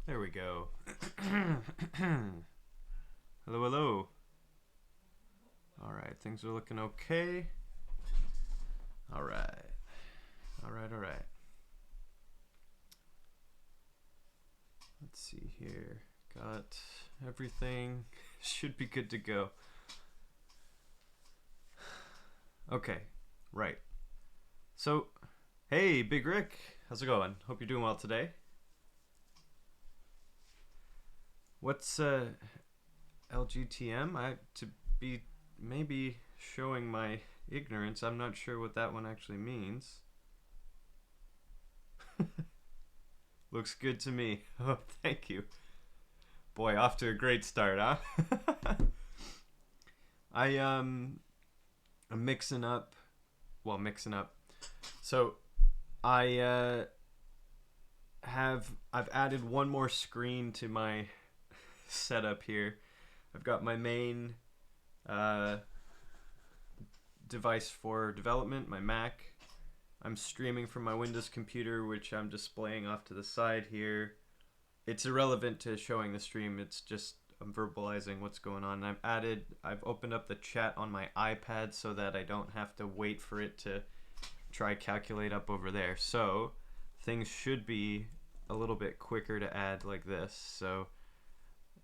There we go. Hello, hello. All right, things are looking okay. All right. All right, all right. Let's see here. Got everything. Should be good to go. Okay, right. So, hey, Big Rick. How's it going? Hope you're doing well today. What's LGTM? To be maybe showing my ignorance, I'm not sure what that one actually means. Looks good to me. Oh, thank you. Boy, off to a great start, huh? I'm mixing up. So I've added one more screen to my setup here. I've got my main device for development, my Mac. I'm streaming from my Windows computer, which I'm displaying off to the side here. It's irrelevant to showing the stream. It's just I'm verbalizing what's going on. I've opened up the chat on my iPad so that I don't have to wait for it to try calculate up over there. So things should be a little bit quicker to add like this. So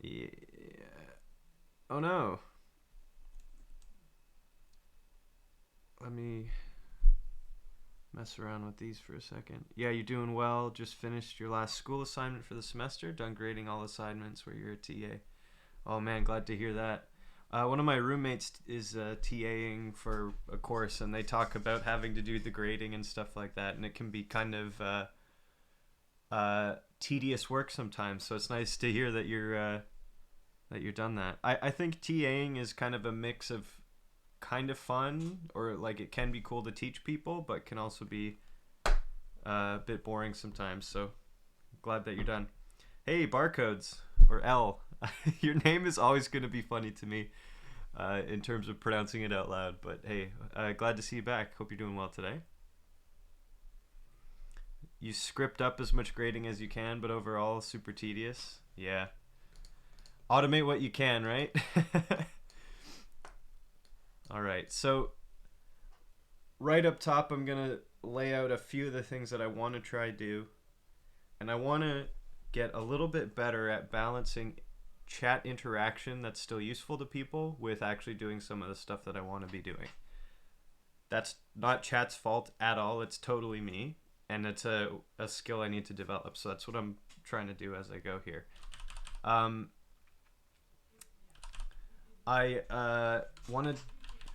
yeah. Oh no. Let me mess around with these for a second. Yeah, you're doing well. Just finished your last school assignment for the semester. Done grading all assignments where you're a TA. Oh man, glad to hear that. One of my roommates is TAing for a course, and they talk about having to do the grading and stuff like that, and it can be kind of tedious work sometimes. So it's nice to hear that you're done that. I think TAing is kind of a mix of kind of fun, or like it can be cool to teach people, but can also be a bit boring sometimes. So glad that you're done. Hey, Barcodes, or L. Your name is always going to be funny to me in terms of pronouncing it out loud. But hey, glad to see you back. Hope you're doing well today. You script up as much grading as you can, but overall super tedious. Yeah. Automate what you can, right? All right, so right up top, I'm going to lay out a few of the things that I want to try do. And I want to get a little bit better at balancing chat interaction that's still useful to people with actually doing some of the stuff that I want to be doing. That's not chat's fault at all. It's totally me. And it's a skill I need to develop. So that's what I'm trying to do as I go here. I want to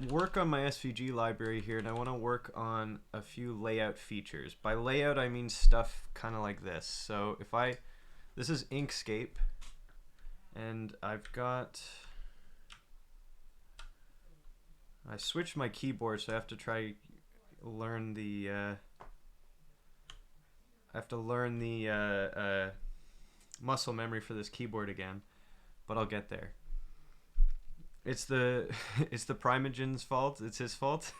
work on my SVG library here, and I want to work on a few layout features. By layout, I mean stuff kind of like this. So this is Inkscape, and I switched my keyboard, so I have to try learn the muscle memory for this keyboard again, but I'll get there. It's the Primogen's fault. It's his fault.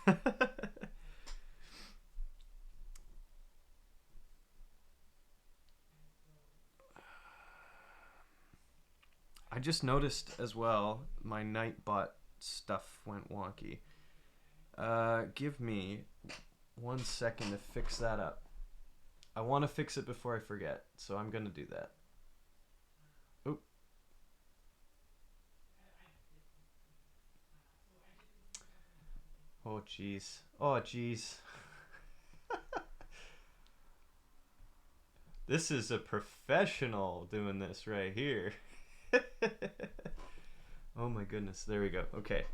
I just noticed as well my Nightbot stuff went wonky. Give me 1 second to fix that up. I want to fix it before I forget, so I'm going to do that. Oop. Oh, jeez. Oh, jeez. This is a professional doing this right here. Oh my goodness. There we go. Okay.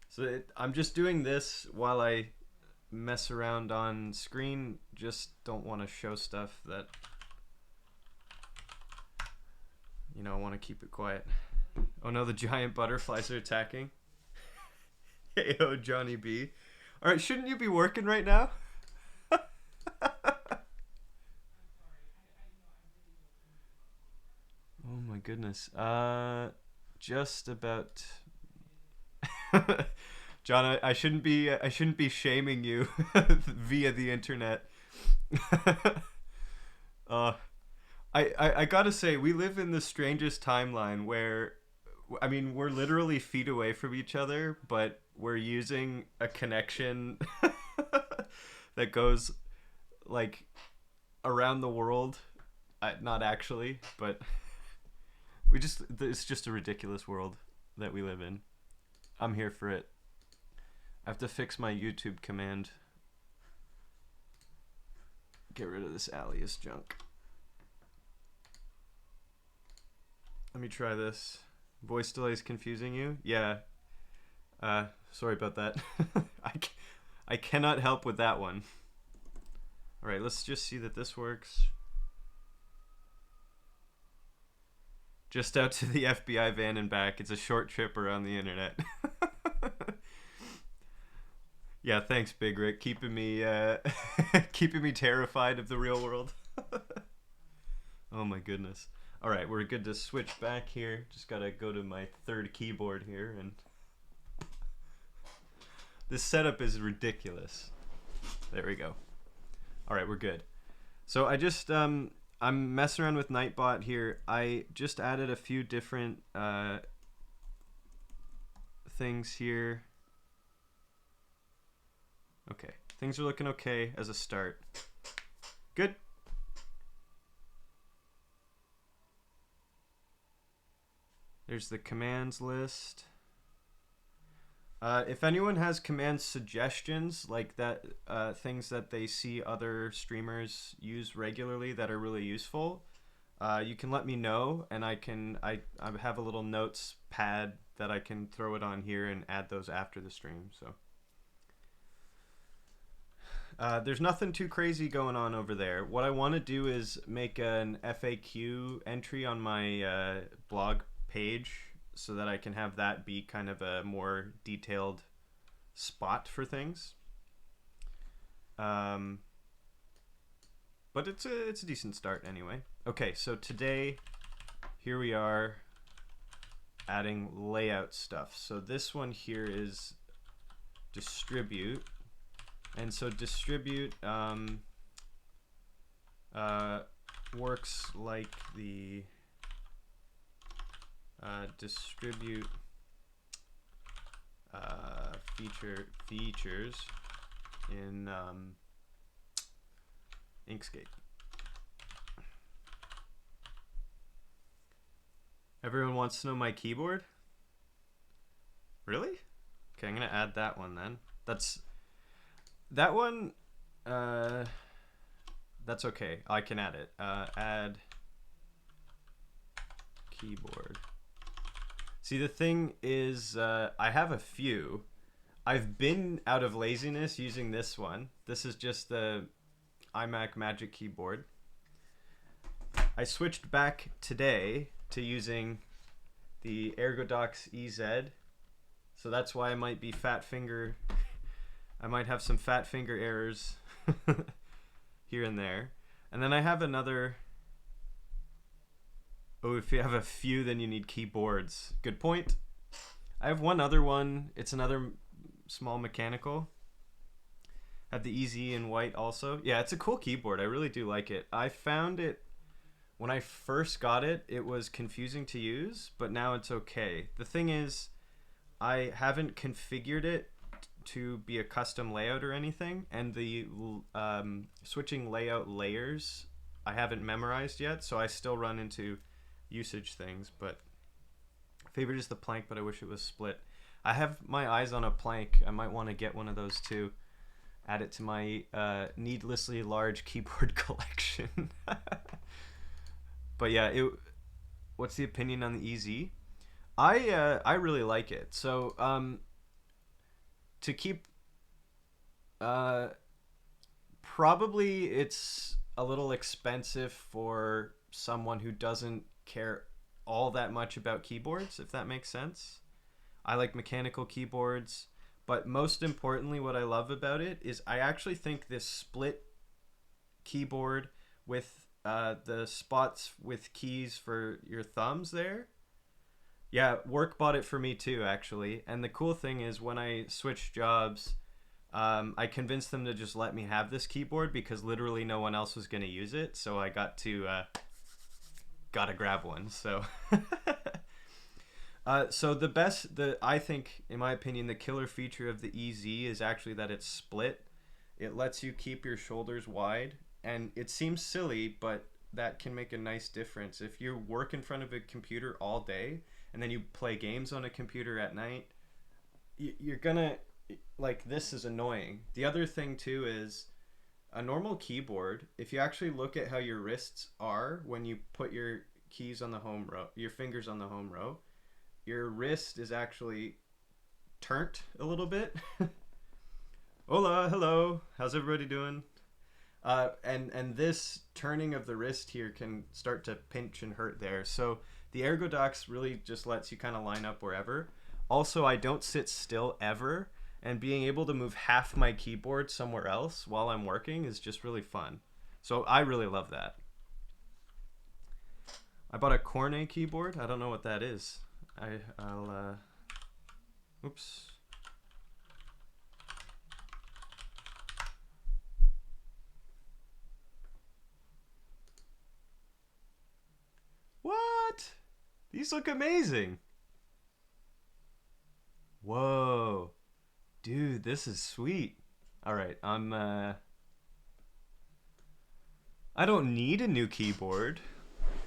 So I'm just doing this while I mess around on screen. Just don't want to show stuff that, I want to keep it quiet. Oh no, the giant butterflies are attacking. Hey, oh, Johnny B. All right, shouldn't you be working right now? Oh my goodness. Just about. John, I shouldn't be shaming you via the internet. I gotta say, we live in the strangest timeline where, I mean, we're literally feet away from each other, but we're using a connection that goes like around the world. Not actually, but it's just a ridiculous world that we live in. I'm here for it. I have to fix my YouTube command. Get rid of this alias junk. Let me try this. Voice delay is confusing you? Yeah. Sorry about that. I cannot help with that one. Alright, let's just see that this works. Just out to the FBI van and back. It's a short trip around the internet. Yeah, thanks, Big Rick. Keeping me terrified of the real world. Oh my goodness. All right, we're good to switch back here. Just gotta go to my third keyboard here, and this setup is ridiculous. There we go. All right, we're good. So I just I'm messing around with Nightbot here. I just added a few different things here. Okay, things are looking okay as a start. Good. There's the commands list. If anyone has command suggestions, like that, things that they see other streamers use regularly that are really useful, you can let me know, and I have a little notes pad that I can throw it on here and add those after the stream. So there's nothing too crazy going on over there. What I want to do is make an FAQ entry on my blog page so that I can have that be kind of a more detailed spot for things. But it's a decent start anyway. Okay, so today here we are adding layout stuff. So this one here is distribute, and so distribute works like the distribute features in Inkscape. Everyone wants to know my keyboard? Really? Okay, I'm gonna add that one then. That one. That's okay. I can add it. Add keyboard. See, the thing is, I have a few. I've been out of laziness using this one. This is just the iMac Magic Keyboard. I switched back today to using the Ergodox EZ. So that's why I might be fat finger. I might have some fat finger errors here and there. And then I have another. Oh, if you have a few, then you need keyboards. Good point. I have one other one. It's another small mechanical. Have the EZ in white also. Yeah, it's a cool keyboard. I really do like it. I found it when I first got it. It was confusing to use, but now it's okay. The thing is, I haven't configured it to be a custom layout or anything, and the switching layout layers I haven't memorized yet, so I still run into usage things. But favorite is the plank, but I wish it was split. I have my eyes on a plank. I might want to get one of those too. Add it to my needlessly large keyboard collection. But yeah, what's the opinion on the EZ? I really like it. So to keep probably it's a little expensive for someone who doesn't care all that much about keyboards, if that makes sense. I like mechanical keyboards, but most importantly, what I love about it is I actually think this split keyboard with the spots with keys for your thumbs there. Yeah, work bought it for me too, actually. And the cool thing is when I switched jobs, I convinced them to just let me have this keyboard because literally no one else was going to use it. So I got to gotta grab one. So, so I think, in my opinion, the killer feature of the EZ is actually that it's split. It lets you keep your shoulders wide, and it seems silly, but that can make a nice difference. If you work in front of a computer all day and then you play games on a computer at night, you're gonna, like, this is annoying. The other thing too is a normal keyboard, if you actually look at how your wrists are when you put your keys on the home row, your fingers on the home row, your wrist is actually turned a little bit. Hola, hello, how's everybody doing? And this turning of the wrist here can start to pinch and hurt there. So the ErgoDox really just lets you kind of line up wherever. Also, I don't sit still ever, and being able to move half my keyboard somewhere else while I'm working is just really fun. So I really love that. I bought a Cornet keyboard. I don't know what that is. Oops. What? These look amazing. Whoa. Dude, this is sweet. All right, I don't need a new keyboard,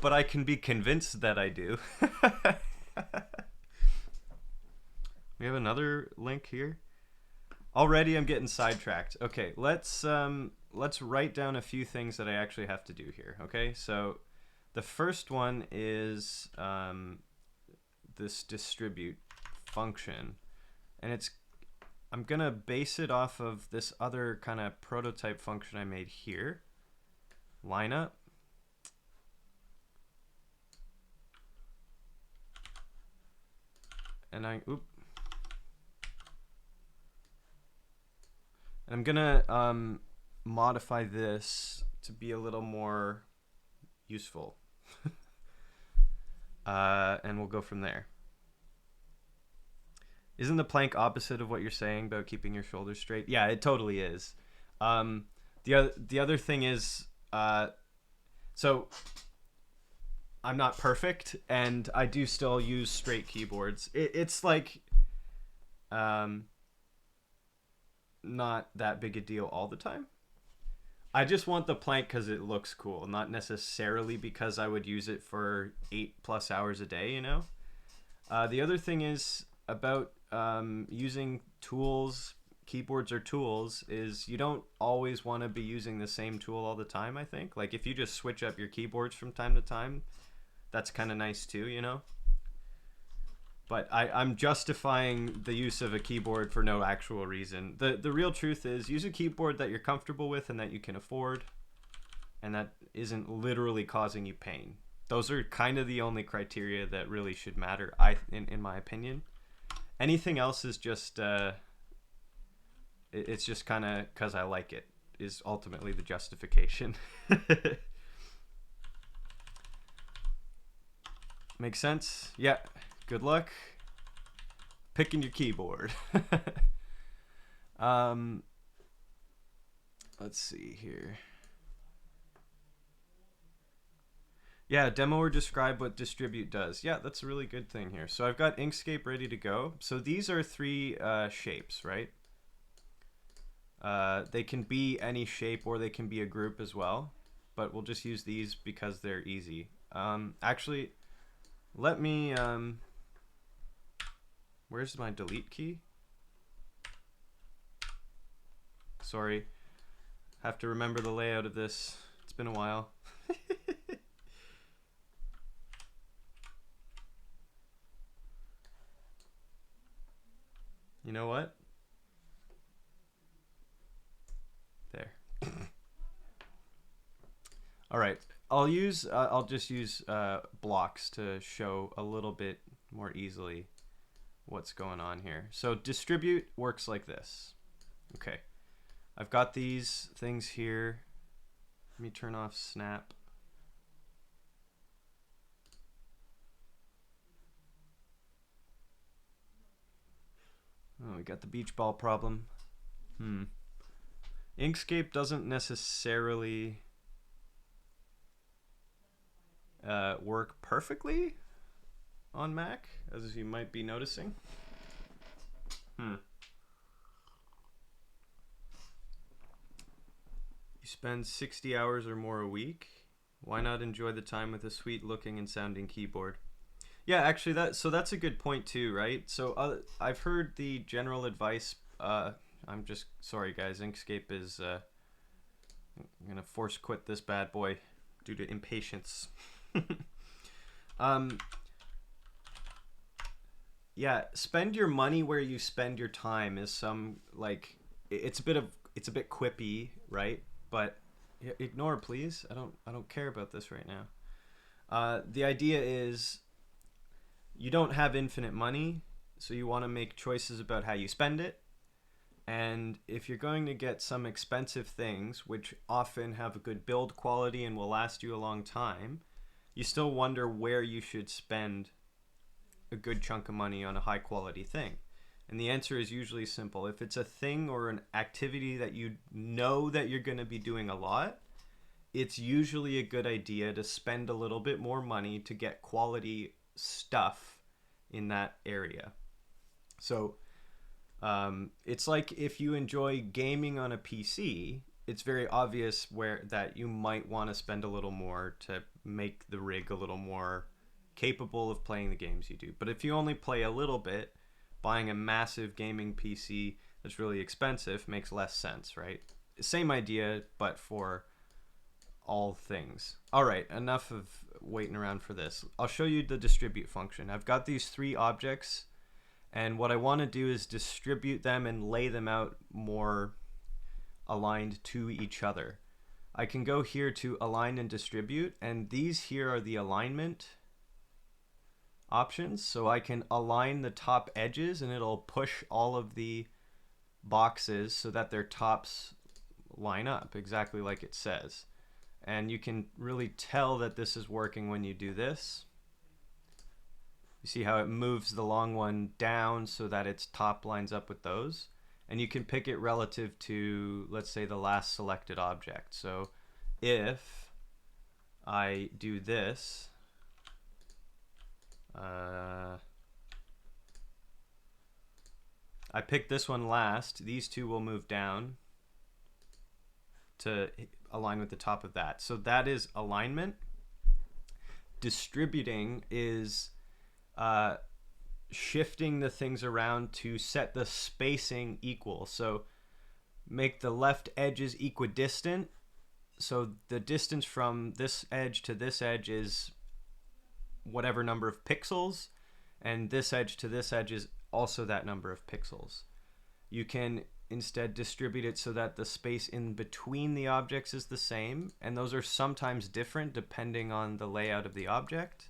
but I can be convinced that I do. We have another link here. Already I'm getting sidetracked. Okay, let's write down a few things that I actually have to do here. Okay, so the first one is this distribute function, and I'm gonna base it off of this other kind of prototype function I made here. Lineup. And I'm gonna modify this to be a little more useful. And we'll go from there. Isn't the plank opposite of what you're saying about keeping your shoulders straight? Yeah, it totally is. The other thing is, so I'm not perfect, and I do still use straight keyboards. It's like not that big a deal all the time. I just want the plank because it looks cool, not necessarily because I would use it for 8+ hours a day, you know? The other thing is about using tools, keyboards or tools, is you don't always want to be using the same tool all the time, I think. Like, if you just switch up your keyboards from time to time, that's kind of nice too, you know? But I'm justifying the use of a keyboard for no actual reason. The real truth is, use a keyboard that you're comfortable with and that you can afford, and that isn't literally causing you pain. Those are kind of the only criteria that really should matter, in my opinion. Anything else is just, it's just kind of because I like it, is ultimately the justification. Makes sense? Yeah. Good luck picking your keyboard. Let's see here. Yeah, demo or describe what distribute does. Yeah, that's a really good thing here. So I've got Inkscape ready to go. So these are 3 shapes, right? They can be any shape, or they can be a group as well, but we'll just use these because they're easy. Actually, let me... where's my delete key? Sorry. Have to remember the layout of this. It's been a while. You know what? There. All right. I'll just use blocks to show a little bit more easily what's going on here. So distribute works like this. Okay, I've got these things here. Let me turn off snap. Oh, we got the beach ball problem. Inkscape doesn't necessarily... work perfectly on Mac, as you might be noticing. You spend 60 hours or more a week. Why not enjoy the time with a sweet looking and sounding keyboard? Yeah, actually, that's a good point too, right? So I've heard the general advice. I'm just sorry, guys. Inkscape is. I'm gonna force quit this bad boy due to impatience. Yeah, spend your money where you spend your time is some like it's a bit quippy, right? But ignore please. I don't care about this right now. The idea is you don't have infinite money, so you want to make choices about how you spend it. And if you're going to get some expensive things, which often have a good build quality and will last you a long time, you still wonder where you should spend a good chunk of money on a high quality thing. And the answer is usually simple. If it's a thing or an activity that you know that you're going to be doing a lot, it's usually a good idea to spend a little bit more money to get quality stuff in that area. So it's like if you enjoy gaming on a PC, it's very obvious where that you might want to spend a little more to make the rig a little more capable of playing the games you do. But if you only play a little bit, buying a massive gaming PC that's really expensive makes less sense, right? Same idea, but for all things. All right, enough of waiting around for this. I'll show you the distribute function. I've got these 3 objects, and what I want to do is distribute them and lay them out more aligned to each other. I can go here to align and distribute, and these here are the alignment options. So I can align the top edges and it'll push all of the boxes so that their tops line up exactly like it says. And you can really tell that this is working when you do this. You see how it moves the long one down so that its top lines up with those. And you can pick it relative to, let's say, the last selected object. So if I do this, I pick this one last, these 2 will move down to align with the top of that. So that is alignment. Distributing is shifting the things around to set the spacing equal. So make the left edges equidistant. So the distance from this edge to this edge is whatever number of pixels, and this edge to this edge is also that number of pixels. You can instead distribute it so that the space in between the objects is the same, and those are sometimes different depending on the layout of the object.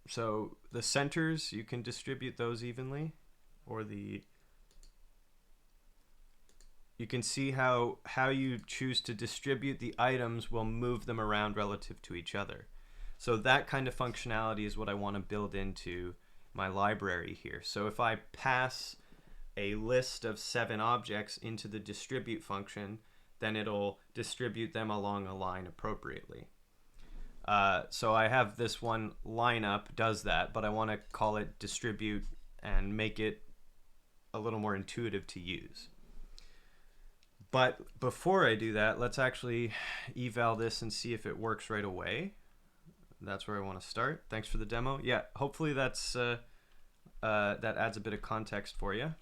So the centers, you can distribute those evenly, or you can see how you choose to distribute the items will move them around relative to each other. So that kind of functionality is what I want to build into my library here. So if I pass a list of 7 objects into the distribute function, then it'll distribute them along a line appropriately. So I have this one lineup does that, but I want to call it distribute and make it a little more intuitive to use. But before I do that, let's actually eval this and see if it works right away. That's where I want to start. Thanks for the demo. Yeah, hopefully that's that adds a bit of context for you.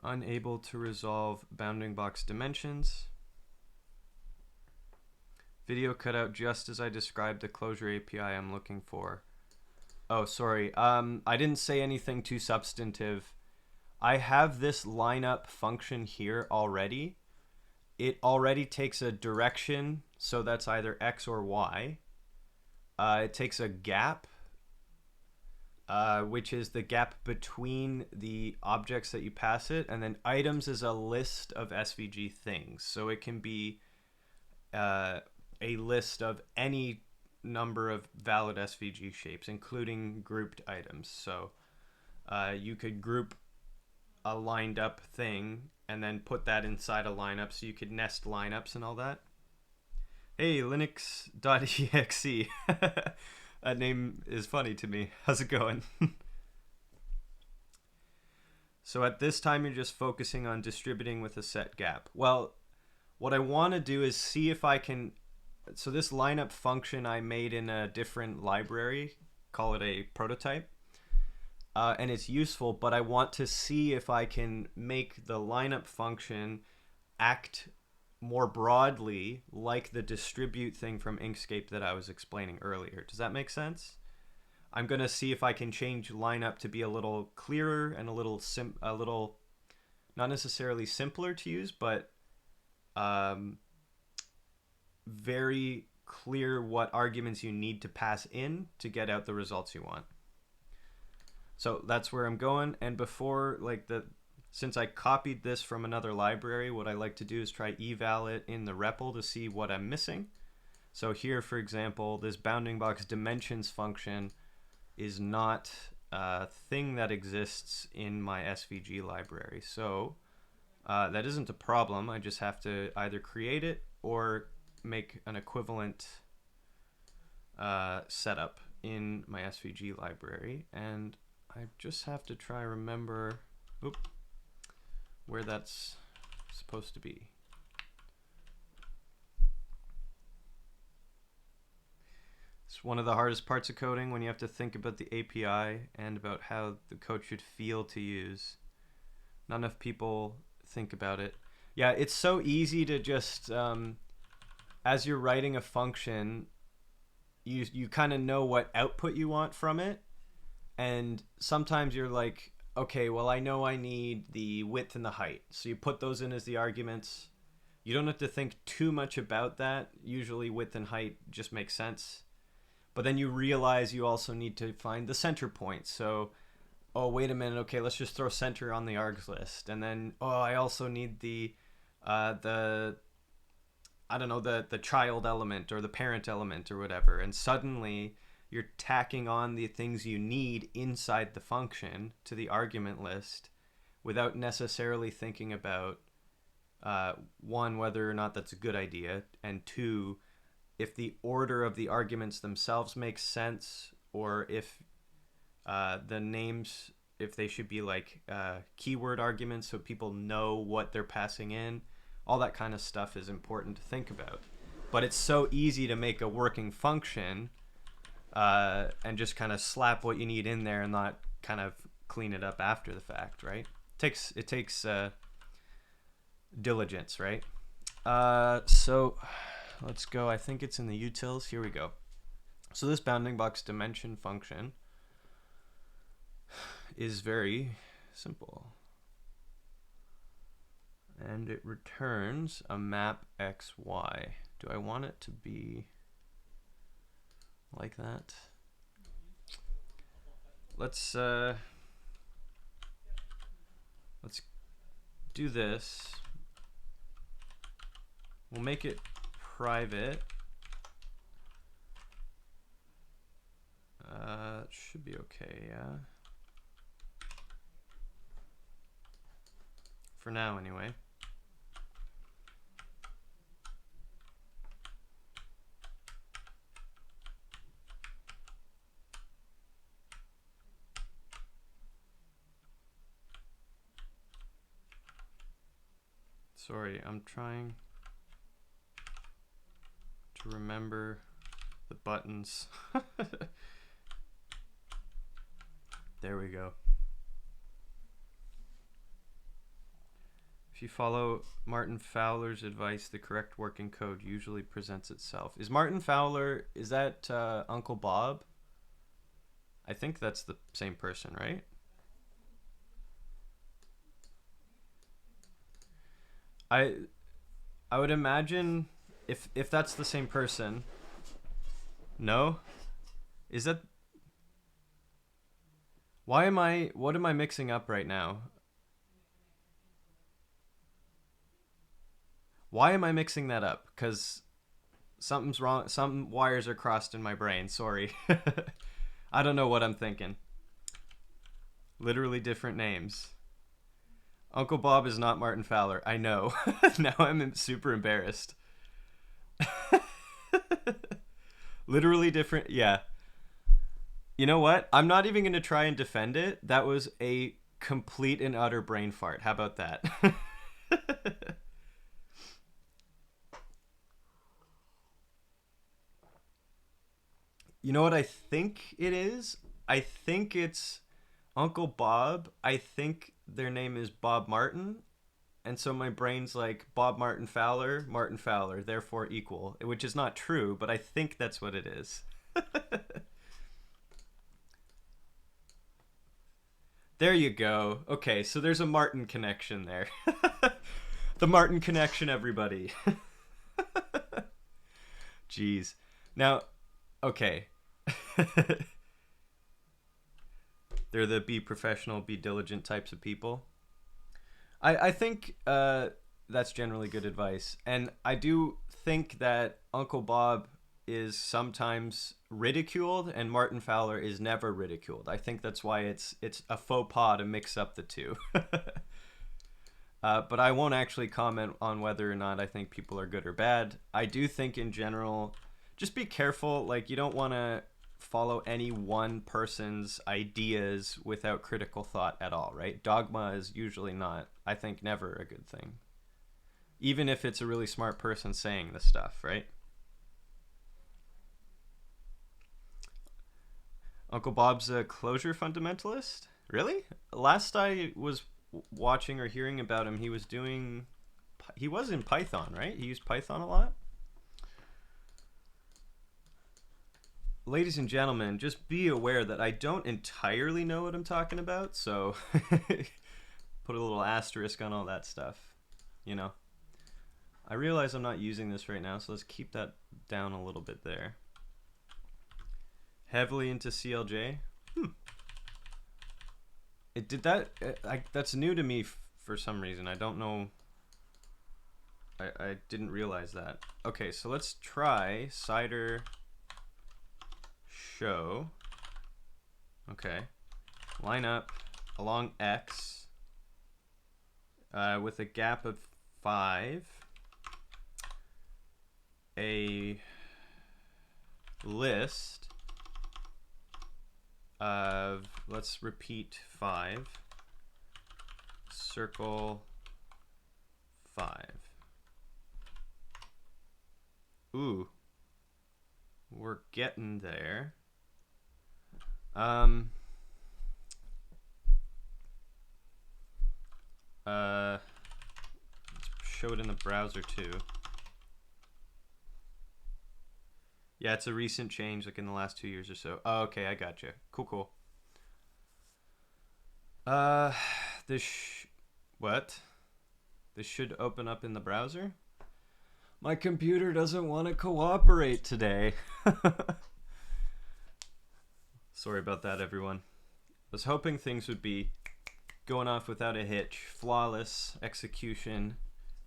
Unable to resolve bounding box dimensions. Video cut out just as I described the Clojure API I'm looking for. Oh, sorry. I didn't say anything too substantive. I have this lineup function here already. It already takes a direction, so that's either X or Y. It takes a gap, which is the gap between the objects that you pass it, and then items is a list of SVG things. So it can be a list of any number of valid SVG shapes, including grouped items. So you could group a lined up thing and then put that inside a lineup so you could nest lineups and all that. Hey, Linux.exe. That name is funny to me. How's it going? So at this time, you're just focusing on distributing with a set gap. Well, what I want to do is see if I can... So this lineup function I made in a different library, call it a prototype. And it's useful, but I want to see if I can make the lineup function act more broadly like the distribute thing from Inkscape that I was explaining earlier. Does that make sense? I'm going to see if I can change lineup to be a little clearer and a little not necessarily simpler to use, but very clear what arguments you need to pass in to get out the results you want. So that's where I'm going. And before, since I copied this from another library, what I like to do is try eval it in the REPL to see what I'm missing. So here, for example, this bounding box dimensions function is not a thing that exists in my SVG library. So that isn't a problem. I just have to either create it or make an equivalent setup in my SVG library. And I just have to try remember where that's supposed to be. It's one of the hardest parts of coding when you have to think about the API and about how the code should feel to use. Not enough people think about it. Yeah, it's so easy to just, as you're writing a function, you kind of know what output you want from it. And sometimes you're like, okay, well, I know I need the width and the height. So you put those in as the arguments. You don't have to think too much about that. Usually width and height just make sense. But then you realize you also need to find the center point. So, oh, wait a minute. Okay, let's just throw center on the args list. And then, oh, I also need the child element or the parent element or whatever. And suddenly you're tacking on the things you need inside the function to the argument list without necessarily thinking about, one, whether or not that's a good idea, and two, if the order of the arguments themselves makes sense, or if the names, if they should be like keyword arguments so people know what they're passing in. All that kind of stuff is important to think about. But it's so easy to make a working function and just kind of slap what you need in there and not kind of clean it up after the fact, right? It takes diligence, right? So let's go. I think it's in the utils. Here we go. So this bounding box dimension function is very simple. And it returns a map xy. Do I want it to be like that? Let's do this. We'll make it private. Should be okay, yeah. For now, anyway. Sorry, I'm trying to remember the buttons. There we go. If you follow Martin Fowler's advice, the correct working code usually presents itself. Is Martin Fowler, is that Uncle Bob? I think that's the same person, right? I would imagine if that's the same person. No? Is that... what am I mixing up right now? Why am I mixing that up? Because something's wrong. Some wires are crossed in my brain. Sorry. I don't know what I'm thinking. Literally different names. Uncle Bob is not Martin Fowler. I know. Now I'm super embarrassed. Literally different. Yeah. You know what? I'm not even going to try and defend it. That was a complete and utter brain fart. How about that? You know what I think it is? I think it's Uncle Bob. I think their name is Bob Martin. And so my brain's like Bob Martin Fowler, therefore equal, which is not true, but I think that's what it is. There you go. Okay, so there's a Martin connection there. The Martin connection, everybody. Jeez. Now, okay. They're the be professional, be diligent types of people. I think that's generally good advice. And I do think that Uncle Bob is sometimes ridiculed and Martin Fowler is never ridiculed. I think that's why it's a faux pas to mix up the two. But I won't actually comment on whether or not I think people are good or bad. I do think in general, just be careful. Like, you don't want to follow any one person's ideas without critical thought at all, right? Dogma is usually not, I think, never a good thing. Even if it's a really smart person saying the stuff, right? Uncle Bob's a Clojure fundamentalist? Really? Last I was watching or hearing about him, he was in Python, right? He used Python a lot. Ladies and gentlemen, just be aware that I don't entirely know what I'm talking about, so put a little asterisk on all that stuff, you know. I realize I'm not using this right now, so let's keep that down a little bit there. Heavily into CLJ. It did that. That's new to me for some reason. I don't know. I didn't realize that. Okay, so let's try cider show. Okay, line up along X with a gap of 5. A list of, let's repeat 5, circle 5. Ooh, we're getting there. Let's show it in the browser too. Yeah, it's a recent change, like in the last 2 years or so. Oh, okay, I gotcha. Cool. What? This should open up in the browser? My computer doesn't want to cooperate today. Sorry about that, everyone. I was hoping things would be going off without a hitch. Flawless execution.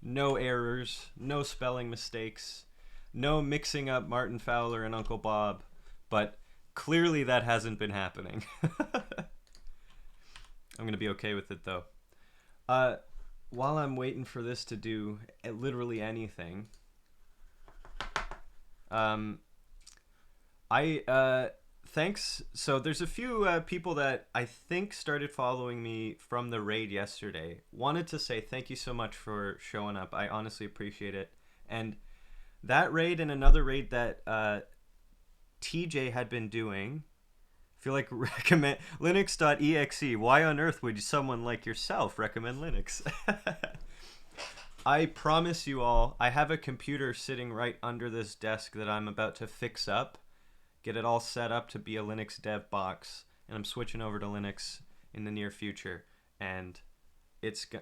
No errors. No spelling mistakes. No mixing up Martin Fowler and Uncle Bob. But clearly that hasn't been happening. I'm going to be okay with it, though. While I'm waiting for this to do literally anything, thanks. So there's a few people that I think started following me from the raid yesterday. Wanted to say thank you so much for showing up. I honestly appreciate it. And that raid and another raid that TJ had been doing, I feel like recommend Linux.exe. Why on earth would someone like yourself recommend Linux? I promise you all, I have a computer sitting right under this desk that I'm about to fix up, get it all set up to be a Linux dev box, and I'm switching over to Linux in the near future. And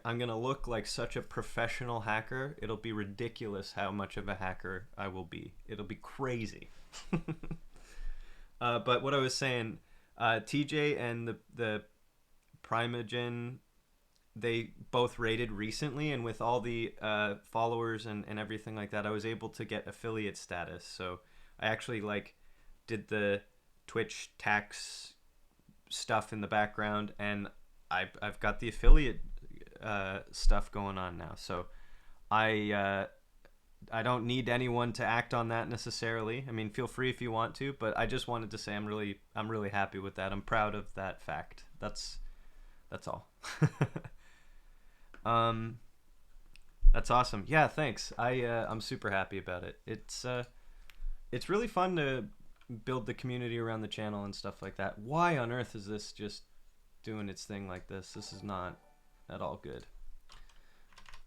I'm going to look like such a professional hacker. It'll be ridiculous how much of a hacker I will be. It'll be crazy. But what I was saying, TJ and the Primogen, they both rated recently, and with all the followers and everything like that, I was able to get affiliate status. So I actually did the Twitch tax stuff in the background, and I've got the affiliate stuff going on now. So I don't need anyone to act on that necessarily. I mean, feel free if you want to, but I just wanted to say I'm really happy with that. I'm proud of that fact. That's all. That's awesome. Yeah, thanks. I'm super happy about it. It's really fun to build the community around the channel and stuff like that. Why on earth is this just doing its thing like this? This is not at all good.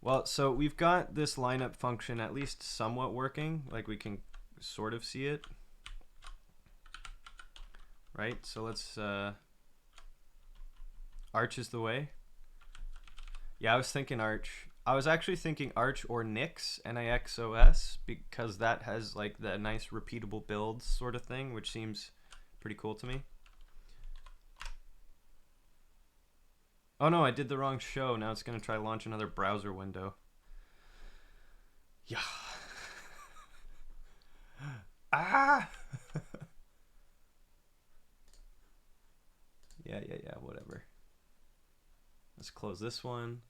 Well, so we've got this lineup function at least somewhat working, like we can sort of see it. Right, so let's, Arch is the way. Yeah, I was thinking Arch. I was actually thinking Arch or Nix, Nixos, because that has like the nice repeatable builds sort of thing, which seems pretty cool to me. Oh no, I did the wrong show. Now it's going to try to launch another browser window. Yeah. Ah! Yeah, whatever. Let's close this one.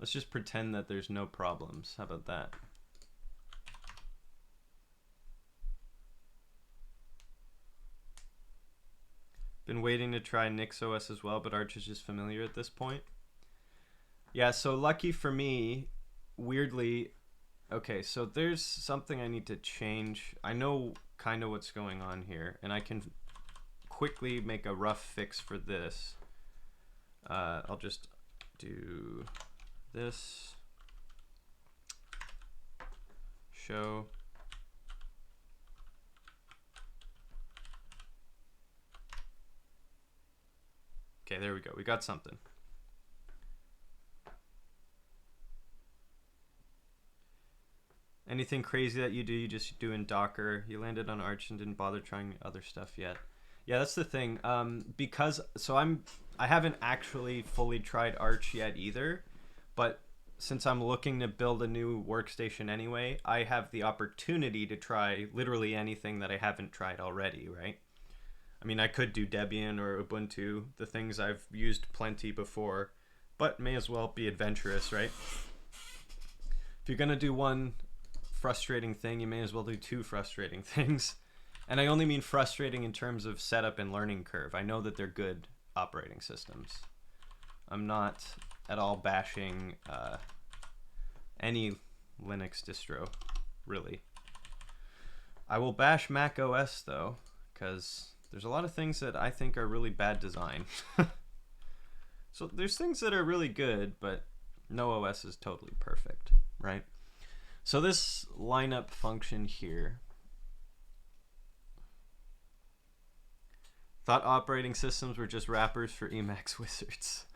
Let's just pretend that there's no problems. How about that? Been waiting to try NixOS as well, but Arch is just familiar at this point. Yeah, so lucky for me, weirdly, okay, so there's something I need to change. I know kind of what's going on here, and I can quickly make a rough fix for this. I'll just do this, show. Okay, there we go. We got something. Anything crazy that you do, you just do in Docker. You landed on Arch and didn't bother trying other stuff yet. Yeah, that's the thing. Because so I haven't actually fully tried Arch yet either, but since I'm looking to build a new workstation anyway, I have the opportunity to try literally anything that I haven't tried already, right? I mean, I could do Debian or Ubuntu, the things I've used plenty before, but may as well be adventurous, right? If you're gonna do one frustrating thing, you may as well do two frustrating things. And I only mean frustrating in terms of setup and learning curve. I know that they're good operating systems. I'm not at all bashing any Linux distro, really. I will bash Mac OS though, because there's a lot of things that I think are really bad design. So there's things that are really good, but no OS is totally perfect, right? So this lineup function here, thought operating systems were just wrappers for Emacs wizards.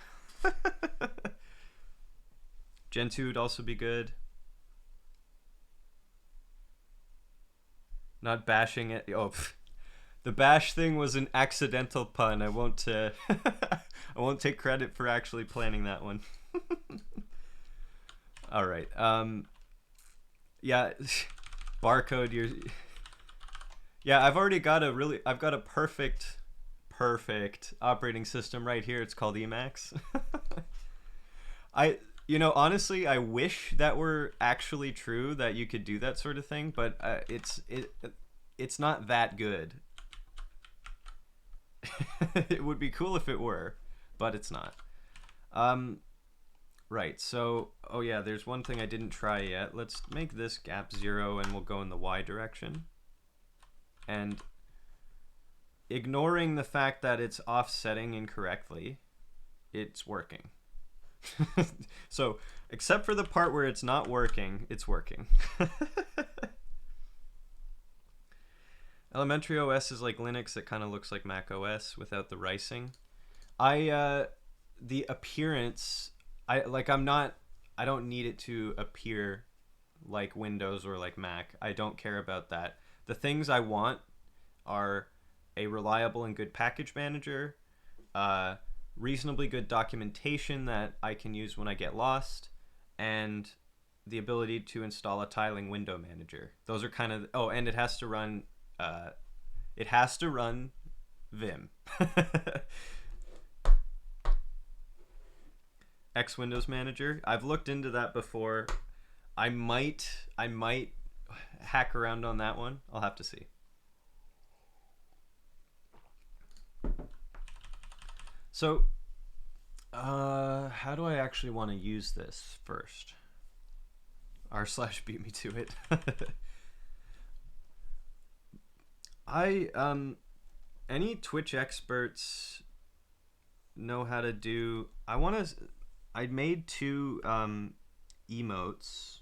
Gentoo would also be good. Not bashing it. Oh, the bash thing was an accidental pun. I won't I won't take credit for actually planning that one. All right. Yeah, barcode. Yeah, I've got a perfect operating system right here. It's called Emacs. Honestly, I wish that were actually true, that you could do that sort of thing, but it's not that good. It would be cool if it were, but it's not. Right, so, oh yeah, there's one thing I didn't try yet. Let's make this gap 0 and we'll go in the Y direction. And ignoring the fact that it's offsetting incorrectly, it's working. So, except for the part where it's not working, it's working. Elementary OS is like Linux. It kind of looks like Mac OS without the ricing. The appearance, I don't need it to appear like Windows or like Mac. I don't care about that. The things I want are a reliable and good package manager, reasonably good documentation that I can use when I get lost, and the ability to install a tiling window manager. Those are kind of, oh, and it has to run Vim. X Windows Manager. I've looked into that before. I might hack around on that one. I'll have to see. So, how do I actually want to use this first? r/beat me to it. Any Twitch experts know how to do. I made 2 emotes.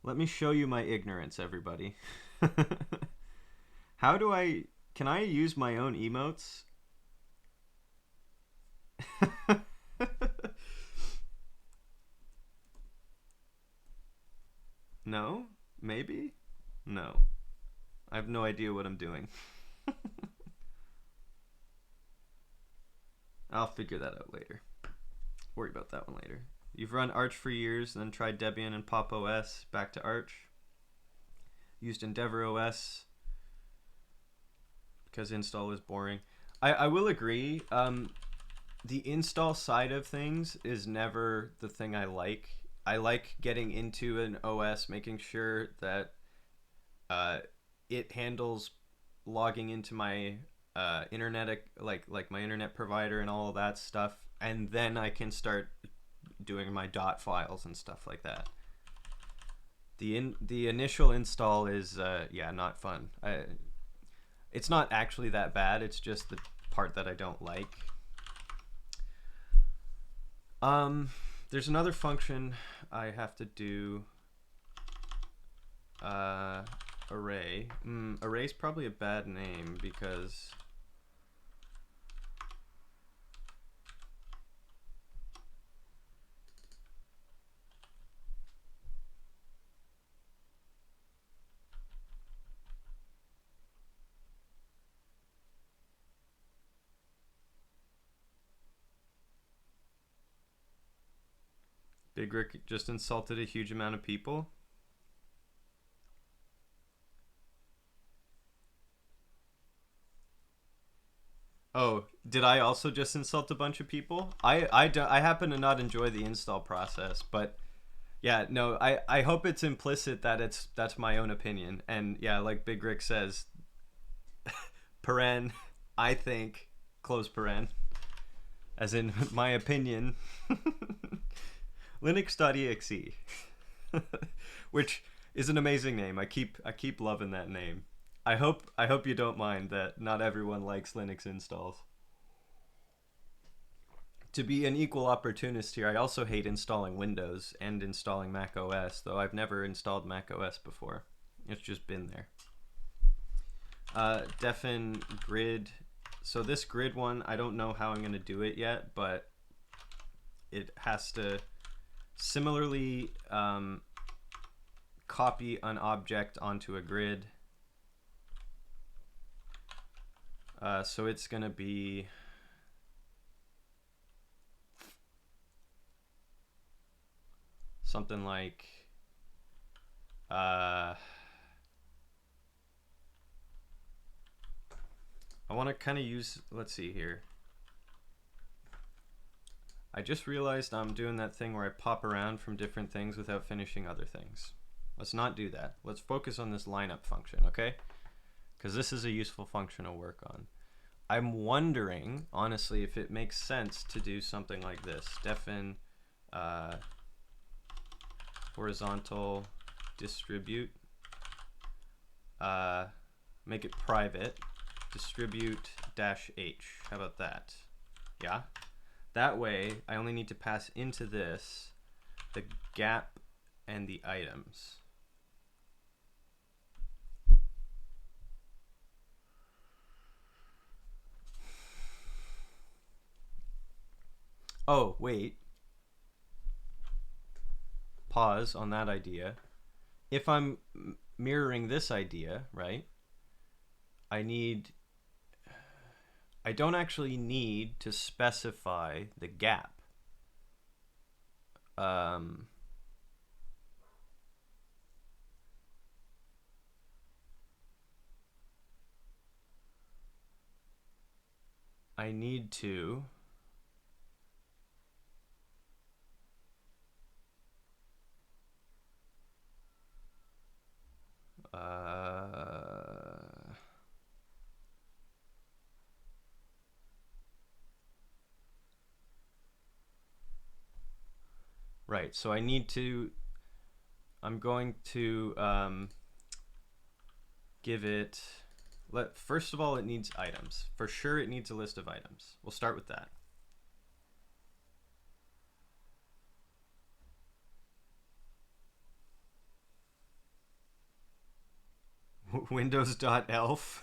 Let me show you my ignorance, everybody. Can I use my own emotes? No? Maybe? No. I have no idea what I'm doing. I'll figure that out later. Worry about that one later. You've run Arch for years, then tried Debian and Pop OS, back to Arch. Used Endeavor OS because install is boring. I will agree. The install side of things is never the thing I like. I like getting into an OS, making sure that it handles logging into my internet, like my internet provider and all of that stuff, and then I can start doing my dot files and stuff like that. The initial install is not fun. It's not actually that bad. It's just the part that I don't like. There's another function I have to do. Array. Array's probably a bad name because Big Rick just insulted a huge amount of people. Oh, did I also just insult a bunch of people? I happen to not enjoy the install process, but yeah, no, I hope it's implicit that that's my own opinion. And yeah, like Big Rick says, paren, I think, close paren, as in my opinion, Linux.exe, which is an amazing name. I keep loving that name. I hope you don't mind that not everyone likes Linux installs. To be an equal opportunist here, I also hate installing Windows and installing Mac OS, though I've never installed Mac OS before. It's just been there. Defen grid. So this grid one, I don't know how I'm going to do it yet, but it has to similarly copy an object onto a grid. So it's going to be something like I want to kind of use, let's see here. I just realized I'm doing that thing where I pop around from different things without finishing other things. Let's not do that. Let's focus on this lineup function, okay? Because this is a useful function to work on. I'm wondering, honestly, if it makes sense to do something like this. Defen horizontal distribute. Make it private. Distribute -h. How about that? Yeah? That way, I only need to pass into this the gap and the items. Oh, wait. Pause on that idea. If I'm mirroring this idea, right, I don't actually need to specify the gap. I need to right. So I'm going to give it, first of all, it needs items. For sure it needs a list of items. We'll start with that. Windows.elf.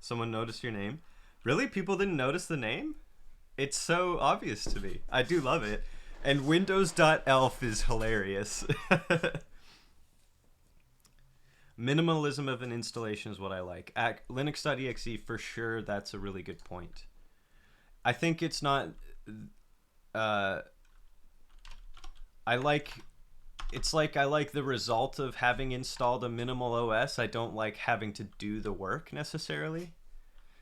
Someone noticed your name? Really? People didn't notice the name? It's so obvious to me. I do love it. And Windows.elf is hilarious. Minimalism of an installation is what I like. Linux.exe, for sure, that's a really good point. I think it's not... It's like I like the result of having installed a minimal OS. I don't like having to do the work necessarily.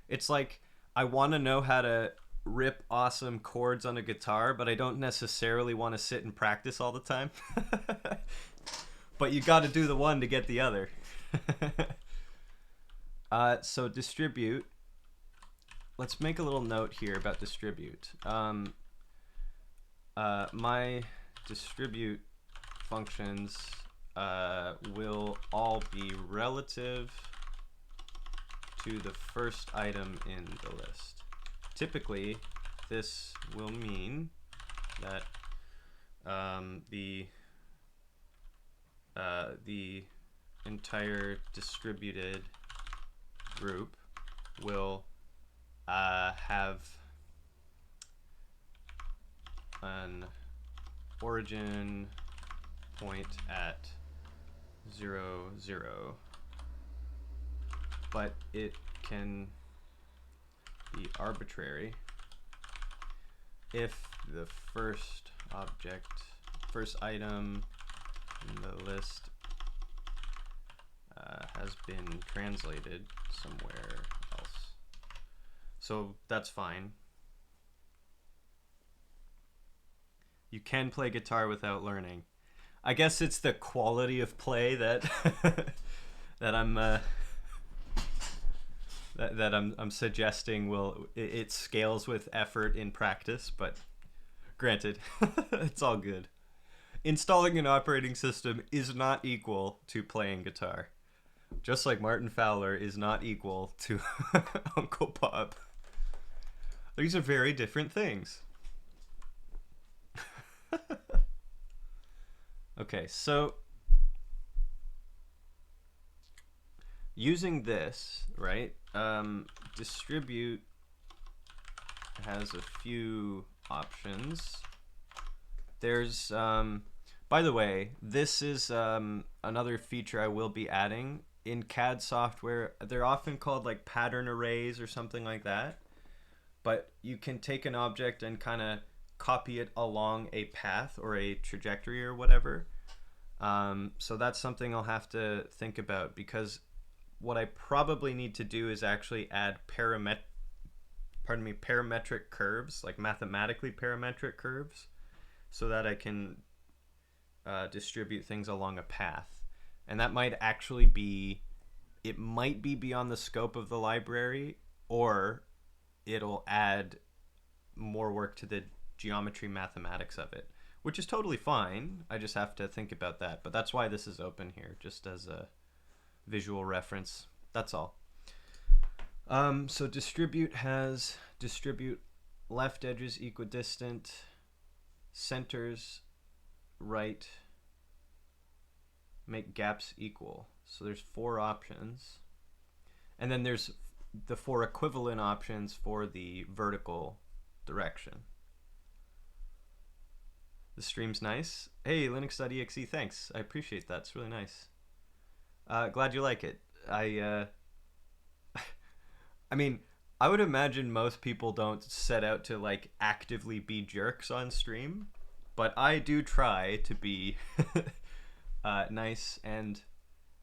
It's like I want to know how to rip awesome chords on a guitar, but I don't necessarily want to sit and practice all the time. But you got to do the one to get the other. So distribute. Let's make a little note here about distribute. My distribute functions will all be relative to the first item in the list. Typically, this will mean that the entire distributed group will have an origin point at 0, 0, but it can be arbitrary if the first item in the list has been translated somewhere else. So that's fine. You can play guitar without learning. I guess it's the quality of play that that I'm suggesting it scales with effort in practice, but granted, it's all good. Installing an operating system is not equal to playing guitar. Just like Martin Fowler is not equal to Uncle Bob. These are very different things. Okay, so using this, right? Distribute has a few options. There's, by the way, this is another feature I will be adding in CAD software. They're often called like pattern arrays or something like that. But you can take an object and kind of copy it along a path or a trajectory or whatever. So that's something I'll have to think about, because what I probably need to do is actually add parametric curves, like mathematically parametric curves, so that I can distribute things along a path. And that might actually be, it might be beyond the scope of the library, or it'll add more work to the geometry mathematics of it, which is totally fine. I just have to think about that. But that's why this is open here, just as a visual reference. That's all. So distribute has distribute left edges equidistant, centers right, make gaps equal. So there's 4 options. And then there's the 4 equivalent options for the vertical direction. The stream's nice. Hey, Linux.exe, thanks. I appreciate that. It's really nice. Glad you like it. I mean, I would imagine most people don't set out to like actively be jerks on stream, but I do try to be nice and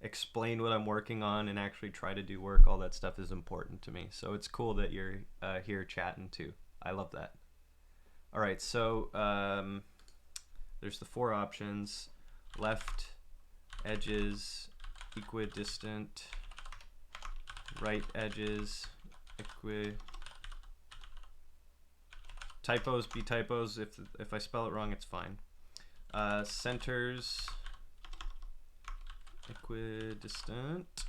explain what I'm working on and actually try to do work. All that stuff is important to me. So it's cool that you're here chatting too. I love that. All right, so there's the 4 options: left edges equidistant, right edges Typos be typos. If I spell it wrong, it's fine. Centers equidistant,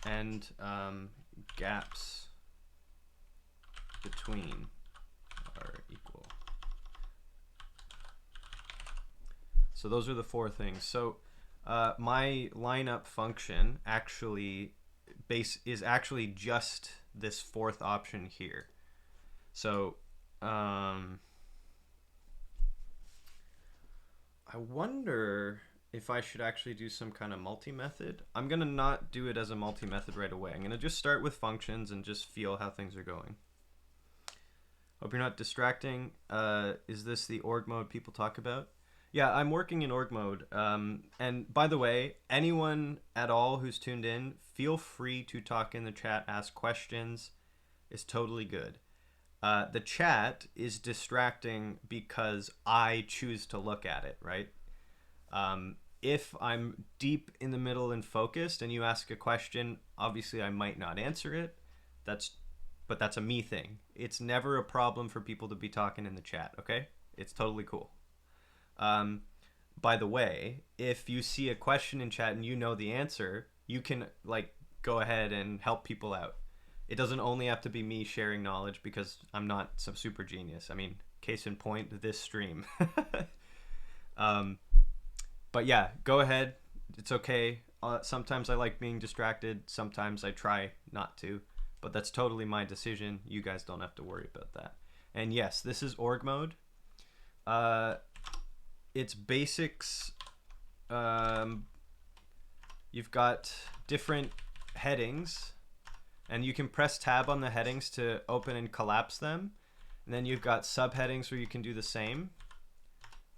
and gaps between are equal. So those are the four things. So my lineup function actually is actually just this fourth option here. So I wonder if I should actually do some kind of multi-method. I'm gonna not do it as a multi-method right away. I'm gonna just start with functions and just feel how things are going. Hope you're not distracting. Is this the org mode people talk about? Yeah, I'm working in org mode. And by the way, anyone at all who's tuned in, feel free to talk in the chat, ask questions. It's totally good. The chat is distracting because I choose to look at it, right? If I'm deep in the middle and focused and you ask a question, obviously I might not answer it. But that's a me thing. It's never a problem for people to be talking in the chat, okay? It's totally cool. By the way, if you see a question in chat and you know the answer, you can like go ahead and help people out. It doesn't only have to be me sharing knowledge because I'm not some super genius. I mean, case in point, this stream. But yeah, go ahead. It's okay. Sometimes I like being distracted. Sometimes I try not to. But that's totally my decision. You guys don't have to worry about that. And yes, this is org mode. It's basics. You've got different headings. And you can press tab on the headings to open and collapse them. And then you've got subheadings where you can do the same.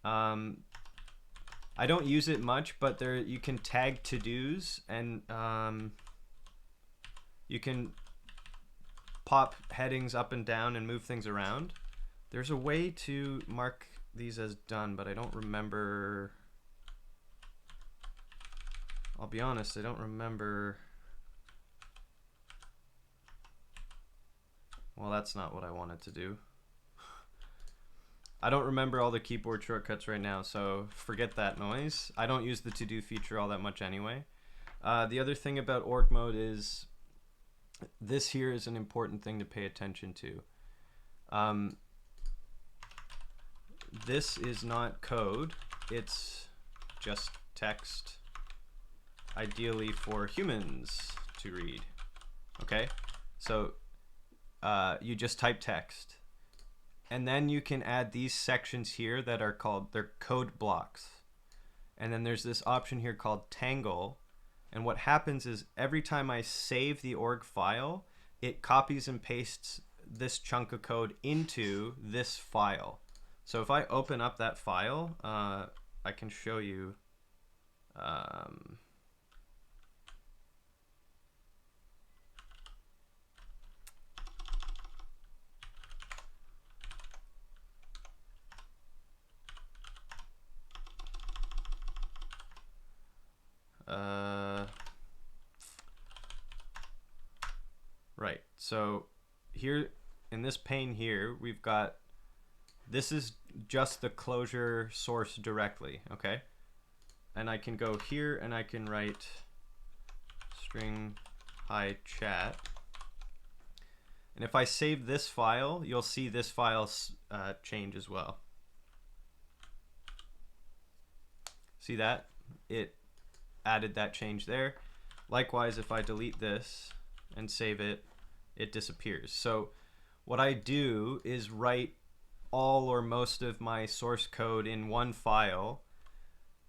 I don't use it much, but there you can tag to-dos, and you can pop headings up and down and move things around. There's a way to mark these as done, but I don't remember. I'll be honest, I don't remember. Well, that's not what I wanted to do. I don't remember all the keyboard shortcuts right now, so forget that noise. I don't use the to-do feature all that much anyway. The other thing about org mode is this here is an important thing to pay attention to. This is not code. It's just text, ideally for humans to read. Okay? So you just type text. And then you can add these sections here that are they're code blocks. And then there's this option here called tangle. And what happens is every time I save the org file, it copies and pastes this chunk of code into this file. So if I open up that file, I can show you. Right, so here in this pane here, we've got, this is just the Clojure source directly, okay? And I can go here and I can write string hi chat. And if I save this file, you'll see this file change as well. See that? It added that change there. Likewise, if I delete this and save it, it disappears. So what I do is write all or most of my source code in one file,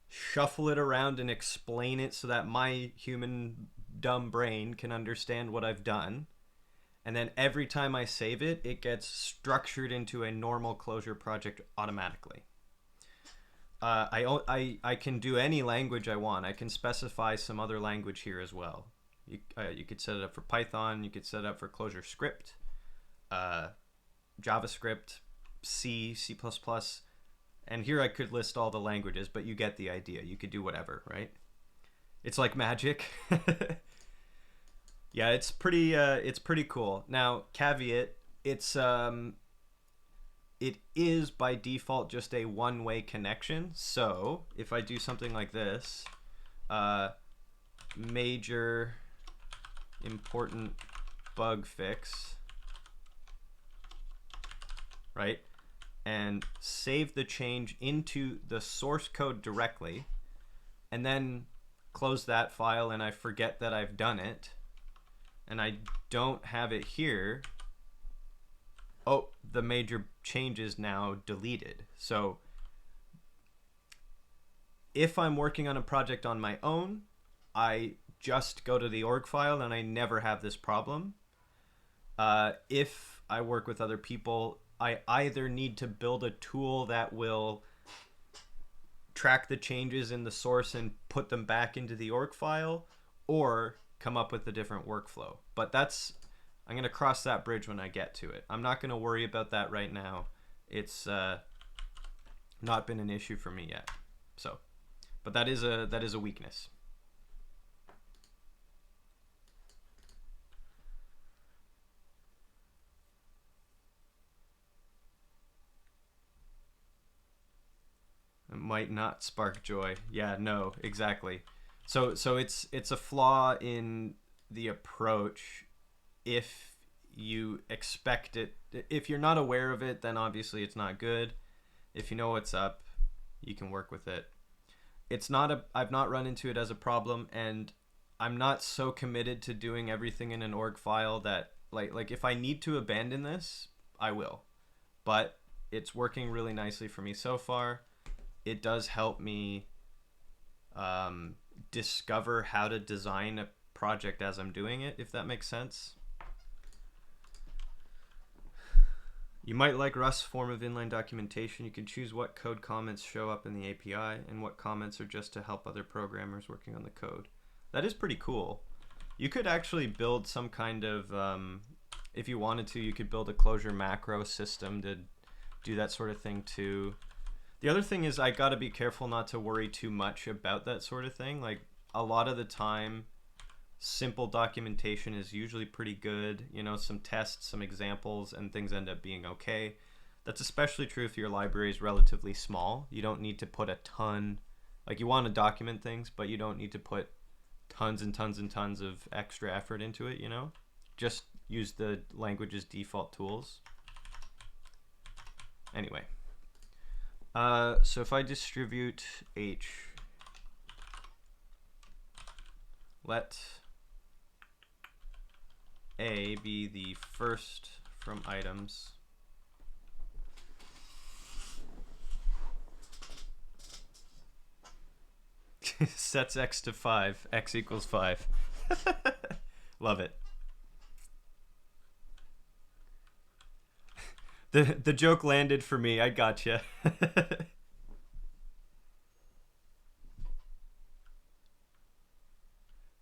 shuffle it around and explain it so that my human dumb brain can understand what I've done. And then every time I save it, it gets structured into a normal Clojure project automatically. I can do any language I want. I can specify some other language here as well. You could set it up for Python. You could set it up for Clojure script, JavaScript, C, C++. And here I could list all the languages, but you get the idea. You could do whatever, right? It's like magic. Yeah, it's pretty cool. Now, caveat, it's it is by default just a one-way connection. So if I do something like this, major important bug fix, right? And save the change into the source code directly, and then close that file, and I forget that I've done it, and I don't have it here. Oh, the major change is now deleted. So if I'm working on a project on my own, I just go to the org file and I never have this problem. If I work with other people, I either need to build a tool that will track the changes in the source and put them back into the org file, or come up with a different workflow. But I'm going to cross that bridge when I get to it. I'm not going to worry about that right now. It's not been an issue for me yet. So, but that is a weakness. It might not spark joy. Yeah, no, exactly. So it's a flaw in the approach. If you expect it, if you're not aware of it, then obviously it's not good. If you know what's up, you can work with it. I've not run into it as a problem, and I'm not so committed to doing everything in an org file that like if I need to abandon this, I will. But it's working really nicely for me so far. It does help me discover how to design a project as I'm doing it, if that makes sense. You might like Rust's form of inline documentation. You can choose what code comments show up in the API and what comments are just to help other programmers working on the code. That is pretty cool. You could actually build some kind of, if you wanted to, you could build a Clojure macro system to do that sort of thing too. The other thing is I gotta be careful not to worry too much about that sort of thing. Like a lot of the time, simple documentation is usually pretty good. You know, some tests, some examples, and things end up being okay. That's especially true if your library is relatively small. You don't need to put a ton, like you want to document things, but you don't need to put tons and tons and tons of extra effort into it, you know? Just use the language's default tools. Anyway. So if I distribute H, let A be the first from items. Sets X to 5, X equals 5. Love it. The joke landed for me. I gotcha.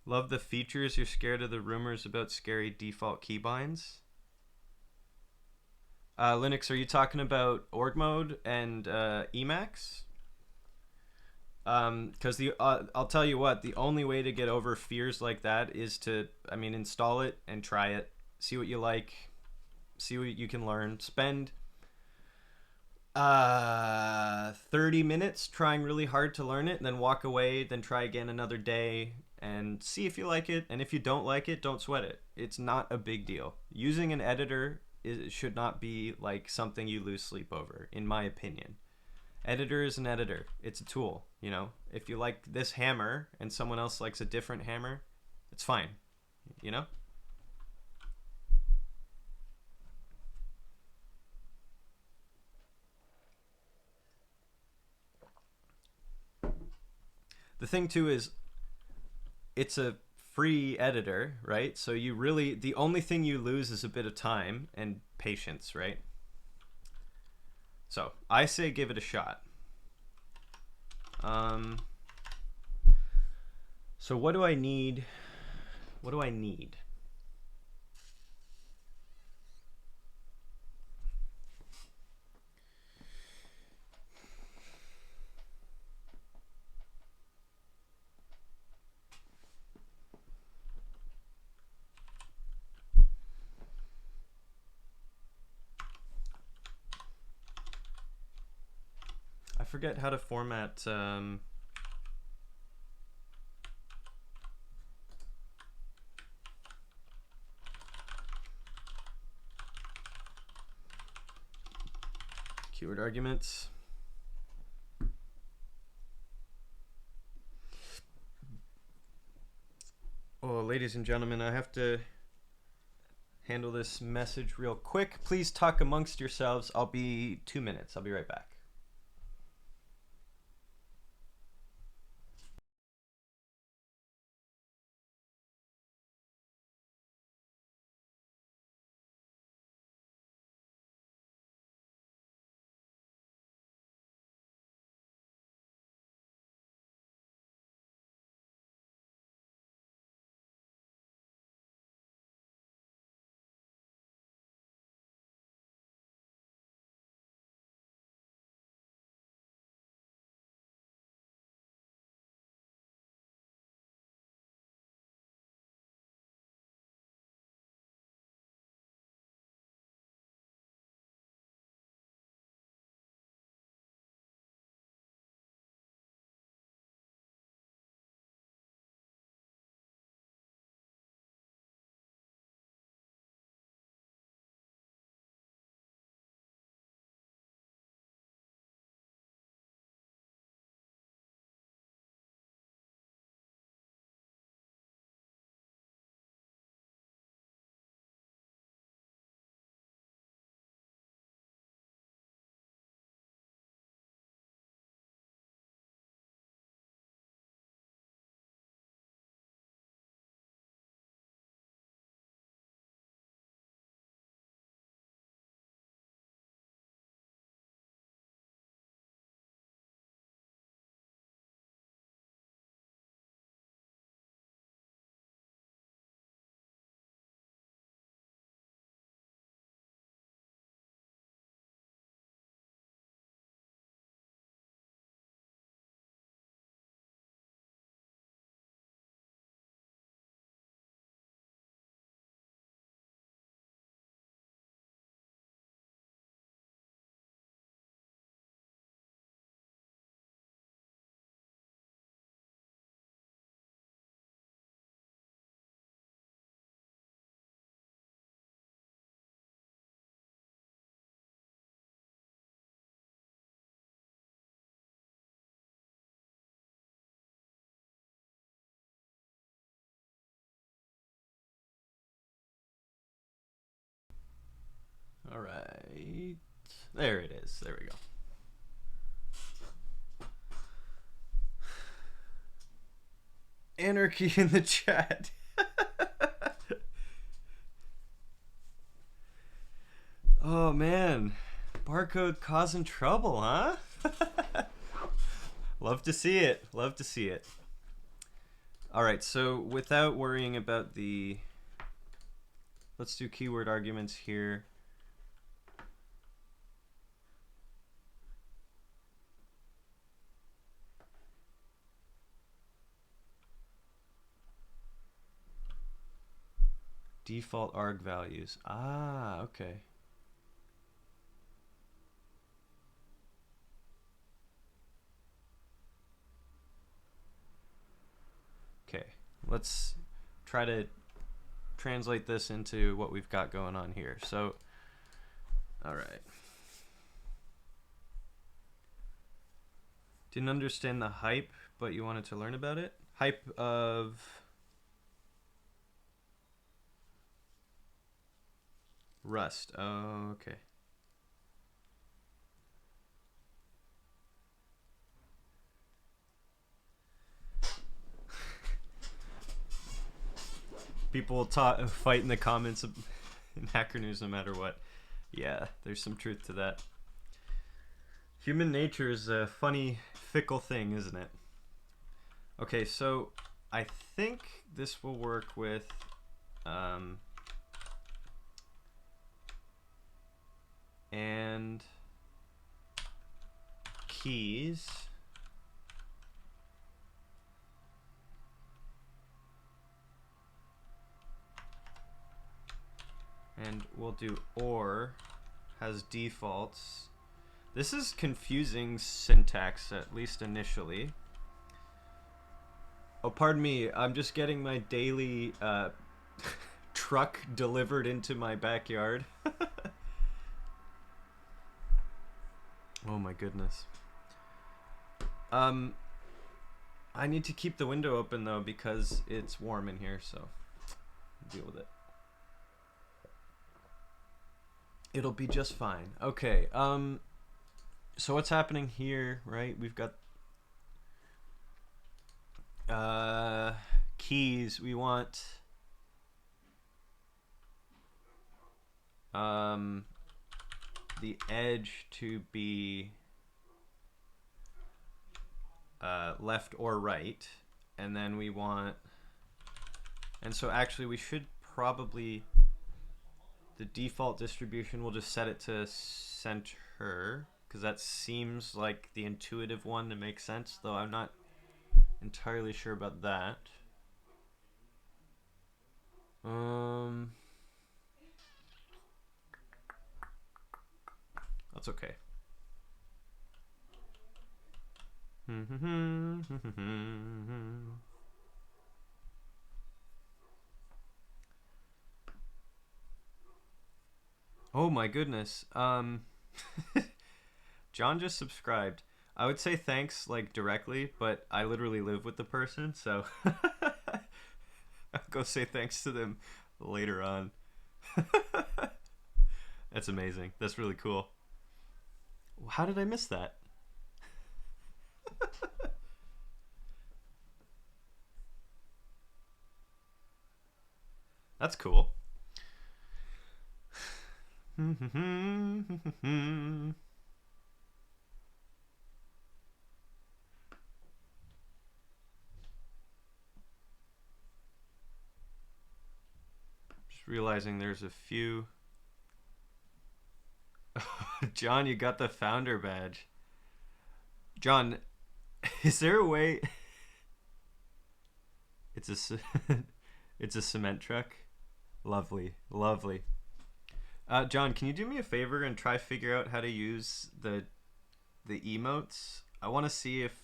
Love the features. You're scared of the rumors about scary default keybinds. Linux, are you talking about org mode and Emacs? Because I'll tell you what, the only way to get over fears like that is to, install it and try it, see what you like, see what you can learn. Spend 30 minutes trying really hard to learn it, and then walk away, then try again another day and see if you like it. And if you don't like it, don't sweat it. It's not a big deal. Using an editor should not be like something you lose sleep over, in my opinion. Editor is an editor. It's a tool, you know. If you like this hammer and someone else likes a different hammer, it's fine, you know. The thing too is it's a free editor, right? So you really, the only thing you lose is a bit of time and patience, right? So I say give it a shot. So what do I need? What do I need? forget how to format keyword arguments. Oh, ladies and gentlemen, I have to handle this message real quick. Please talk amongst yourselves. I'll be 2 minutes. I'll be right back. All right. There it is. There we go. Anarchy in the chat. Oh man, barcode causing trouble, huh? Love to see it. Love to see it. All right, so without worrying about the, let's do keyword arguments here. Default arg values. Ah, okay. Okay, let's try to translate this into what we've got going on here. So, all right. Didn't understand the hype, but you wanted to learn about it? Hype of... Rust. Oh, okay. People will fight in the comments in Hacker News no matter what. Yeah, there's some truth to that. Human nature is a funny, fickle thing, isn't it? Okay, so I think this will work with and keys. And we'll do or has defaults. This is confusing syntax, at least initially. Oh, pardon me. I'm just getting my daily truck delivered into my backyard. Oh my goodness. I need to keep the window open though because it's warm in here, so deal with it. It'll be just fine. Okay. So what's happening here, right? We've got keys. We want the edge to be left or right, and then we want, and so actually we should probably, the default distribution, we'll just set it to center because that seems like the intuitive one to make sense, though I'm not entirely sure about that. That's okay. Oh my goodness. John just subscribed. I would say thanks like directly, but I literally live with the person, so I'll go say thanks to them later on. That's amazing. That's really cool. How did I miss that? That's cool. Just realizing there's a few. John, you got the founder badge. John, is there a way? It's a it's a cement truck. Lovely, lovely. John, can you do me a favor and try figure out how to use the emotes? I want to see if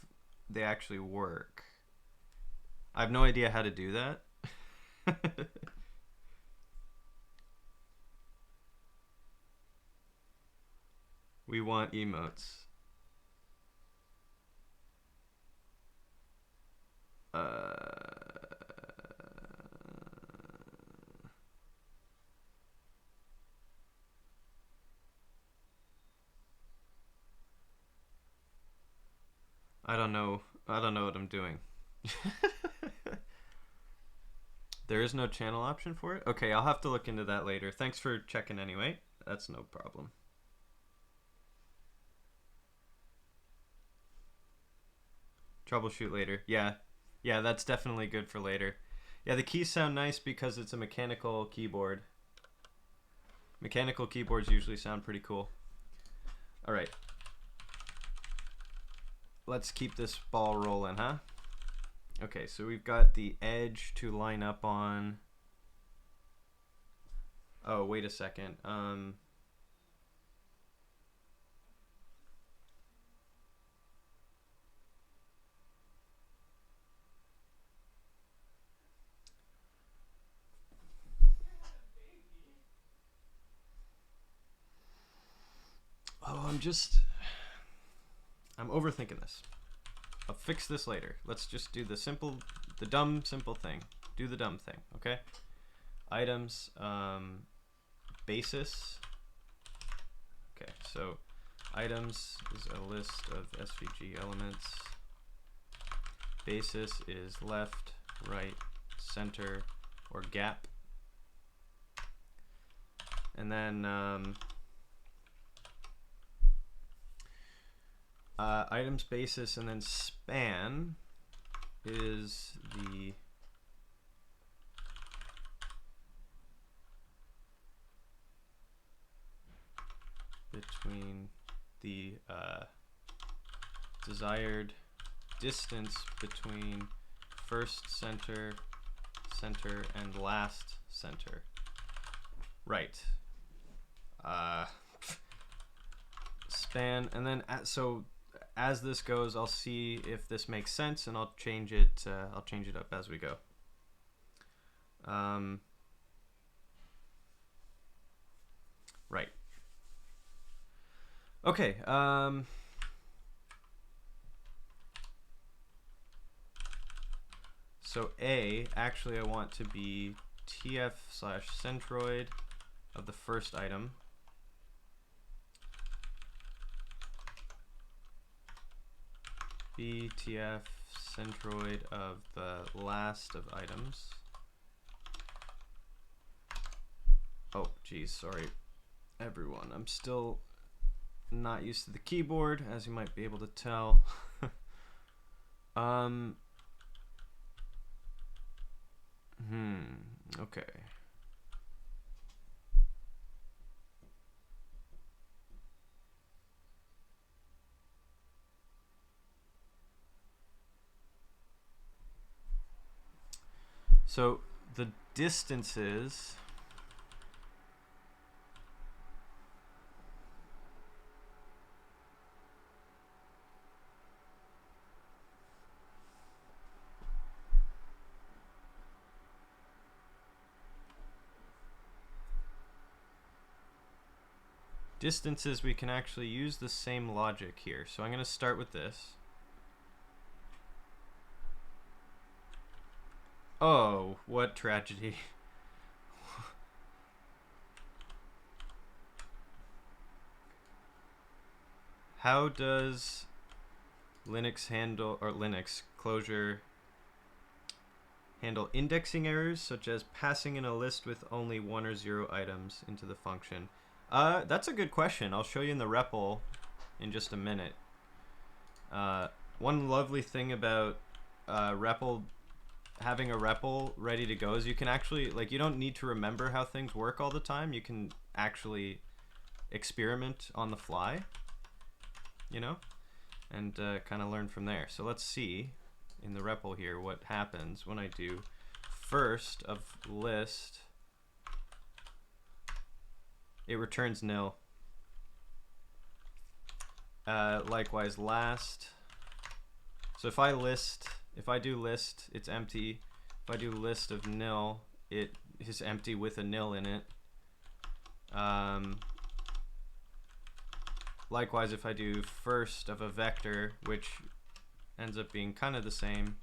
they actually work. I have no idea how to do that. We want emotes. I don't know what I'm doing. There is no channel option for it? Okay, I'll have to look into that later. Thanks for checking anyway. That's no problem. Troubleshoot later. Yeah, that's definitely good for later. Yeah, the keys sound nice because it's a mechanical keyboard. Mechanical keyboards usually sound pretty cool. All right. Let's keep this ball rolling, huh? Okay, so we've got the edge to line up on. Oh, wait a second. I'm overthinking this. I'll fix this later. Let's just do the dumb, simple thing. Do the dumb thing, okay? Items, basis. Okay, so items is a list of SVG elements. Basis is left, right, center, or gap. And then items basis, and then span is the between the desired distance between first center, and last center. Right. understand. And then so as this goes, I'll see if this makes sense, and I'll change it. I'll change it up as we go. Right. Okay. So actually I want to be tf/centroid of the first item. BTF centroid of the last of items. Oh, geez, sorry, everyone. I'm still not used to the keyboard, as you might be able to tell. Okay. So the distances we can actually use the same logic here. So I'm going to start with this. Oh, what tragedy. How does Linux Clojure handle indexing errors such as passing in a list with only 1 or 0 items into the function? That's a good question. I'll show you in the REPL in just a minute. One lovely thing about REPL, having a REPL ready to go, is you can actually, like, you don't need to remember how things work all the time. You can actually experiment on the fly, you know, and kind of learn from there. So let's see in the REPL here what happens when I do first of list. It returns nil. Likewise last. So if I do list, it's empty. If I do list of nil, it is empty with a nil in it. Likewise, if I do first of a vector, which ends up being kind of the same,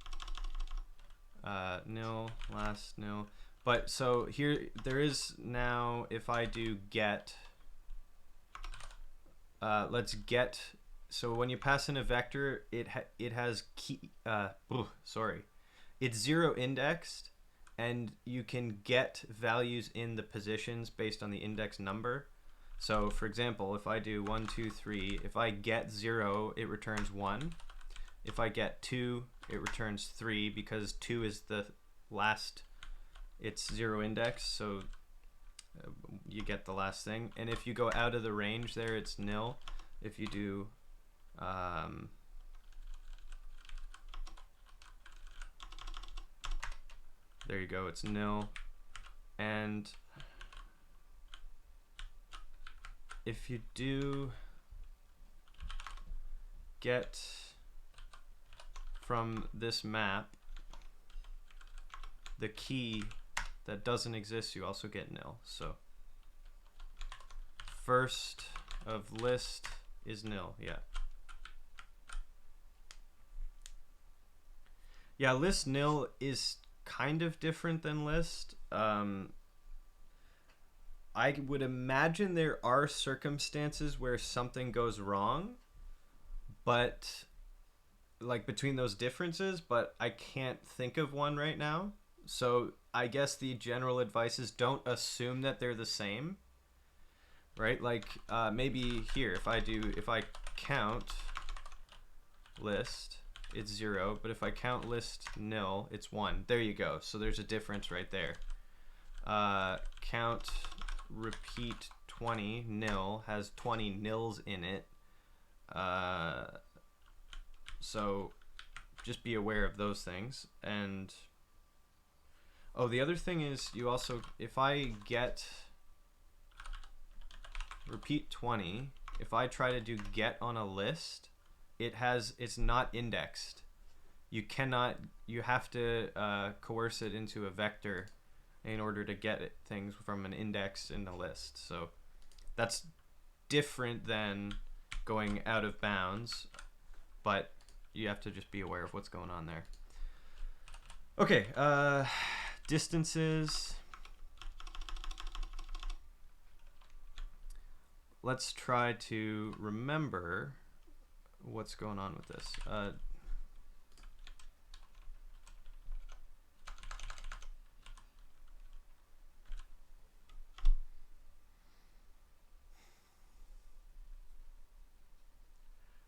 nil, last, nil. But so here, there is now, if I do get, let's get, so when you pass in a vector, it has key, it's 0 indexed, and you can get values in the positions based on the index number. So for example, if I do 1, 2, 3, if I get 0, it returns 1. If I get 2, it returns 3, because 2 is the last, it's 0 index, so you get the last thing. And if you go out of the range there, it's nil. If you do there you go, it's nil. And if you do get from this map the key that doesn't exist, you also get nil. So first of list is nil. Yeah, list nil is kind of different than list. I would imagine there are circumstances where something goes wrong, but like between those differences, but I can't think of one right now. So I guess the general advice is don't assume that they're the same, right? Like maybe here, if I count list, it's 0, but if I count list nil, it's 1. There you go. So there's a difference right there. Count repeat 20 nil has 20 nils in it. So just be aware of those things. And oh, the other thing is you also, if I get repeat 20, if I try to do get on a list, it's not indexed. You have to coerce it into a vector in order to get things from an index in the list. So that's different than going out of bounds, but you have to just be aware of what's going on there. Okay, distances. Let's try to remember what's going on with this.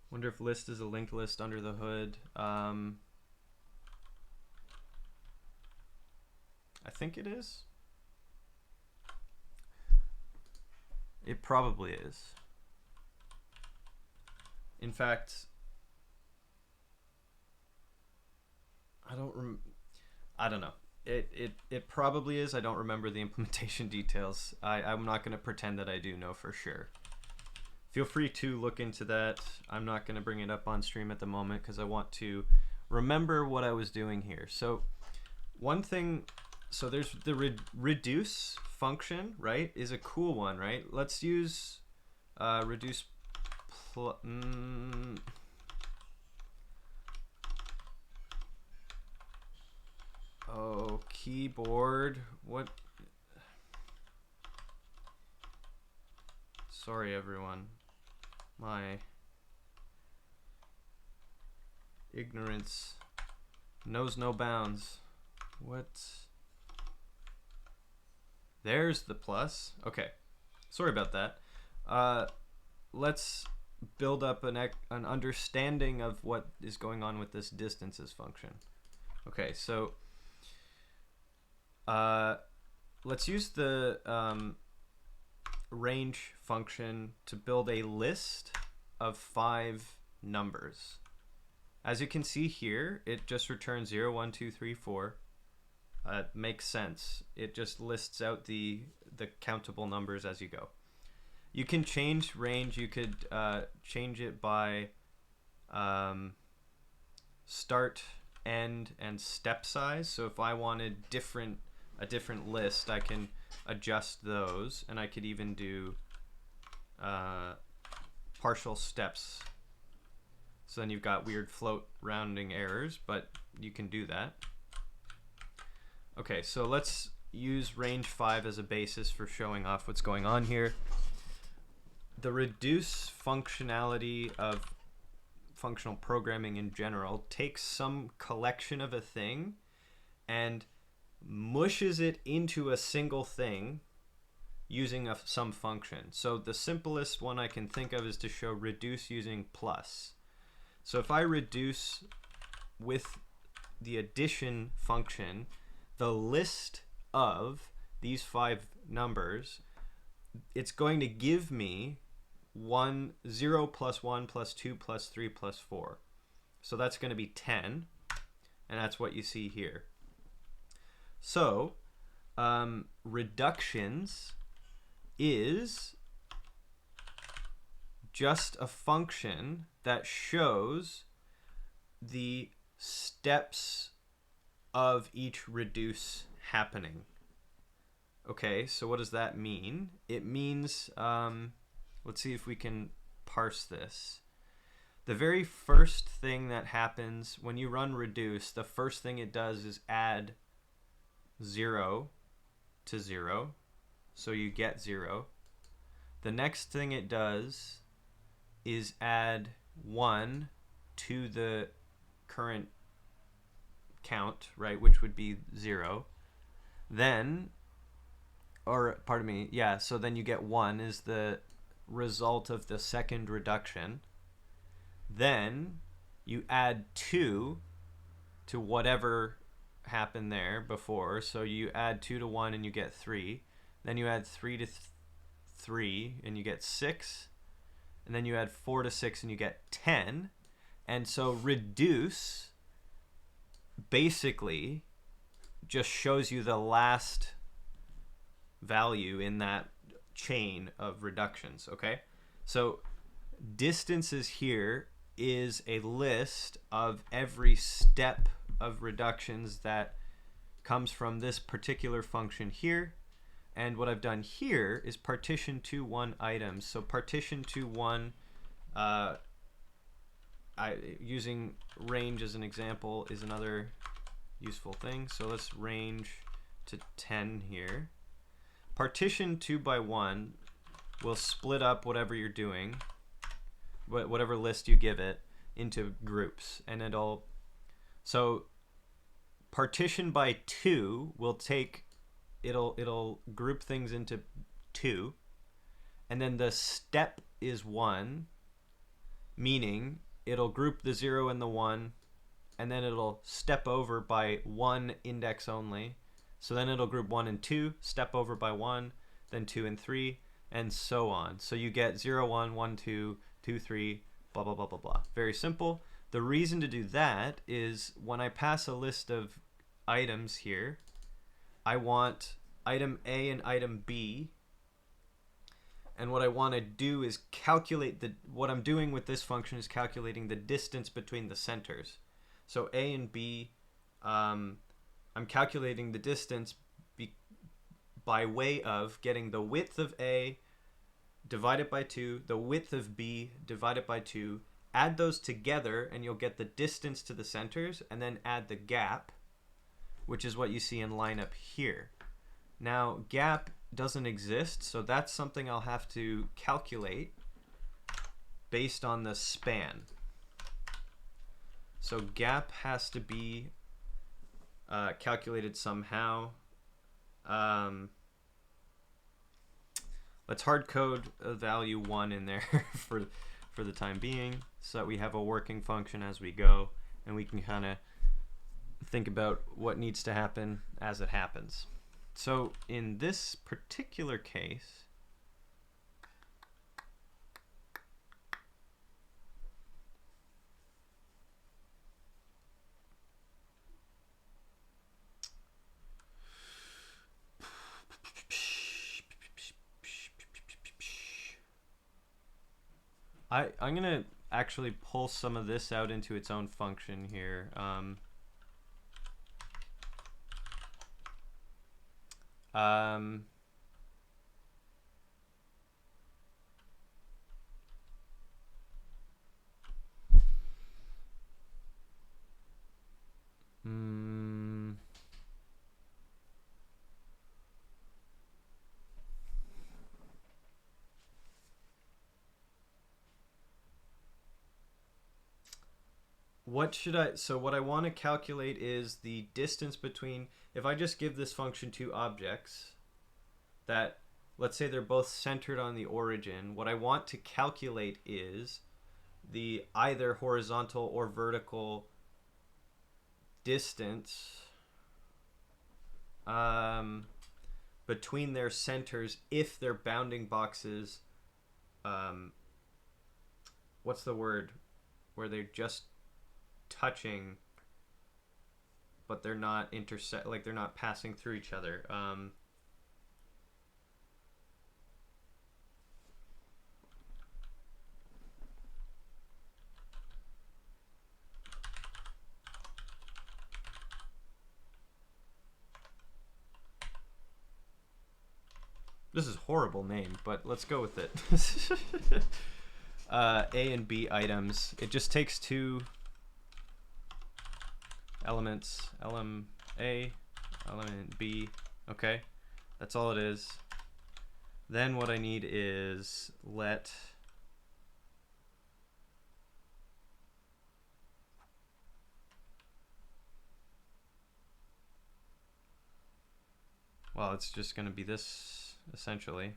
Wonder if list is a linked list under the hood. I think it is. It probably is. In fact, I don't know. It probably is. I don't remember the implementation details. I'm not going to pretend that I do know for sure. Feel free to look into that. I'm not going to bring it up on stream at the moment because I want to remember what I was doing here. So one thing, so there's the reduce function, right, is a cool one, right? Let's use reduce oh, keyboard, what? Sorry, everyone. My ignorance knows no bounds. What? There's the plus. Okay. Sorry about that. Let's build up an understanding of what is going on with this distances function. Okay, so let's use the range function to build a list of 5 numbers. As you can see here, it just returns 0, 1, 2, 3, 4. Makes sense. It just lists out the countable numbers as you go. You can change range. You could change it by start, end, and step size. So if I wanted a different list, I can adjust those, and I could even do partial steps. So then you've got weird float rounding errors, but you can do that. Okay, so let's use range 5 as a basis for showing off what's going on here. The reduce functionality of functional programming in general takes some collection of a thing and mushes it into a single thing using some function. So the simplest one I can think of is to show reduce using plus. So if I reduce with the addition function the list of these 5 numbers, it's going to give me 0 plus 1 plus 2 plus 3 plus 4. So that's going to be 10, and that's what you see here. So reductions is just a function that shows the steps of each reduce happening. Okay, so what does that mean? It means, let's see if we can parse this. The very first thing that happens when you run reduce, the first thing it does is add 0 to 0, so you get 0. The next thing it does is add 1 to the current count, right, which would be 0. Then, or pardon me, yeah, so then you get 1 is the result of the second reduction. Then you add 2 to whatever happened there before, so you add 2 to 1 and you get 3. Then you add 3 to 3 and you get 6. And then you add 4 to 6 and you get 10. And so reduce basically just shows you the last value in that chain of reductions, okay? So Distances here is a list of every step of reductions that comes from this particular function here. And what I've done here is partition to one items. So partition to one, using range as an example is another useful thing. So let's range to 10 here. Partition 2 by 1 will split up whatever you're doing, whatever list you give it, into groups. And so partition by 2 will take, it'll group things into 2. And then the step is 1, meaning it'll group the 0 and the 1, and then it'll step over by 1 index only. So then it'll group 1 and 2, step over by 1, then 2 and 3, and so on. So you get 0, 1, 1, 2, 2, 3, blah, blah, blah, blah, blah. Very simple. The reason to do that is when I pass a list of items here, I want item A and item B. And what I want to do is calculate what I'm doing with this function is calculating the distance between the centers. So A and B, I'm calculating the distance by way of getting the width of A divided by 2, the width of B divided by 2, add those together and you'll get the distance to the centers, and then add the gap, which is what you see in lineup here. Now gap doesn't exist, so that's something I'll have to calculate based on the span. So gap has to be calculated somehow. Let's hard code a value 1 in there for the time being, so that we have a working function as we go, and we can kind of think about what needs to happen as it happens. So in this particular case, I'm going to actually pull some of this out into its own function here. So what I want to calculate is the distance between, if I just give this function two objects that, let's say they're both centered on the origin, what I want to calculate is the either horizontal or vertical distance between their centers if their bounding boxes, what's the word, where they're just touching but they're not like they're not passing through each other. This is a horrible name, but let's go with it. A and B items. It just takes two elements, element A, element B. Okay, that's all it is. Then what I need is let's just going to be this essentially.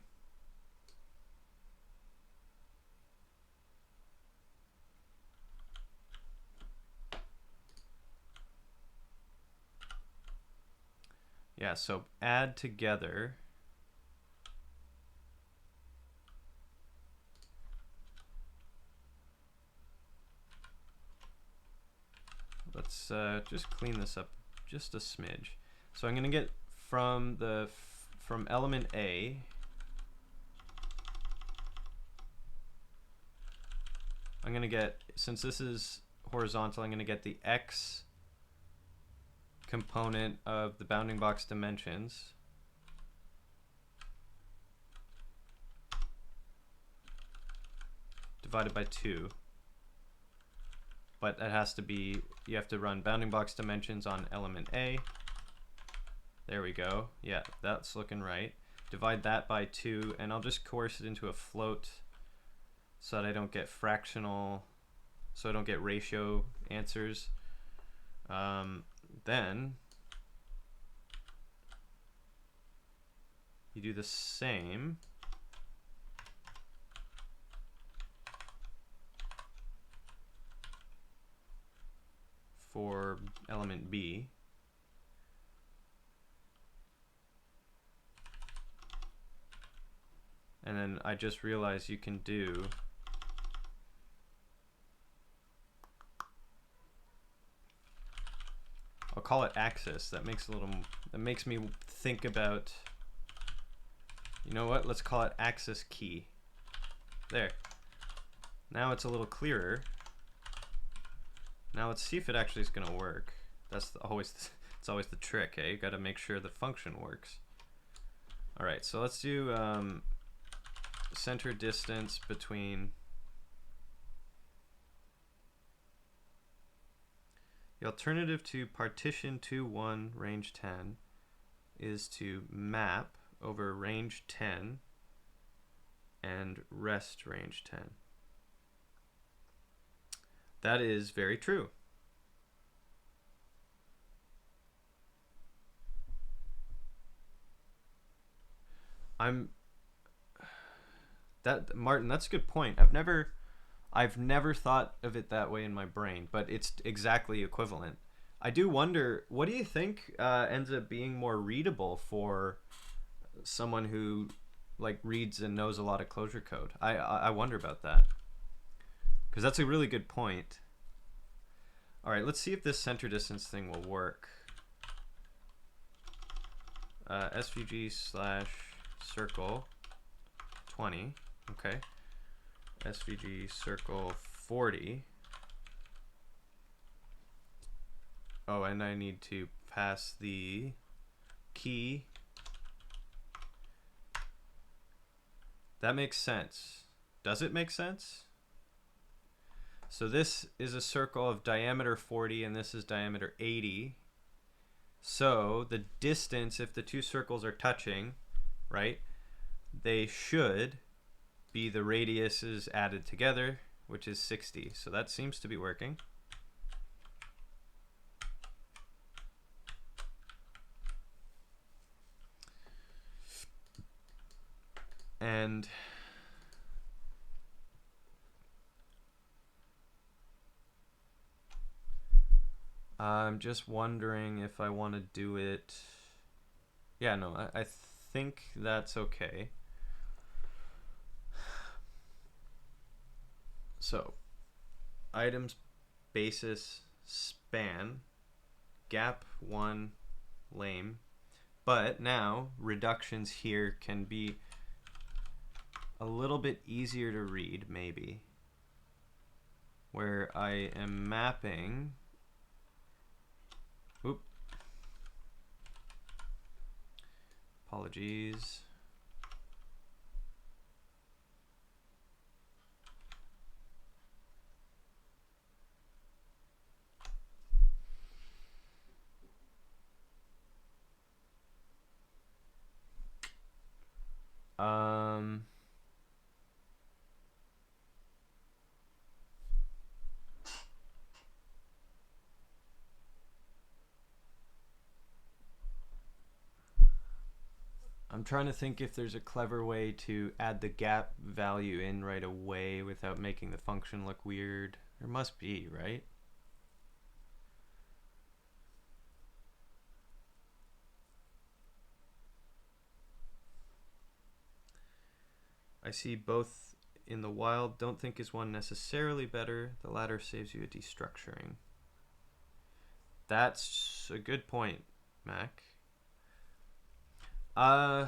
Yeah, so add together. Let's just clean this up just a smidge. So I'm going to get from element A I'm going to get, since this is horizontal, I'm going to get the X component of the bounding box dimensions. Divided by 2. But that has to be, you have to run bounding box dimensions on element A. There we go. Yeah, that's looking right. Divide that by 2, and I'll just coerce it into a float so that I don't get fractional, so I don't get ratio answers. Then you do the same for element B. And then I just realized you can do I'll call it axis. That makes me think about, you know what? Let's call it axis key. There. Now it's a little clearer. Now let's see if it actually is going to work. That's it's always the trick, eh? You got to make sure the function works. All right, so let's do center distance between the alternative to partition 2, 1, range 10 is to map over range 10 and rest range 10. That is very true. Martin, that's a good point. I've never thought of it that way in my brain, but it's exactly equivalent. I do wonder, what do you think ends up being more readable for someone who like reads and knows a lot of Clojure code? I wonder about that, because that's a really good point. All right, let's see if this center distance thing will work. SVG/circle 20. Okay. SVG circle 40. Oh, and I need to pass the key. That makes sense. Does it make sense? So this is a circle of diameter 40 and this is diameter 80. So the distance, if the two circles are touching, right, they should be the radiuses added together, which is 60. So that seems to be working. And I'm just wondering if I want to do it. Yeah, no, I think that's okay. So, items, basis, span, gap 1, lame. But now, reductions here can be a little bit easier to read, maybe. Where I am mapping. Oop. Apologies. I'm trying to think if there's a clever way to add the gap value in right away without making the function look weird. There must be, right? I see both in the wild. Don't think is one necessarily better. The latter saves you a destructuring. That's a good point, Mac. I'm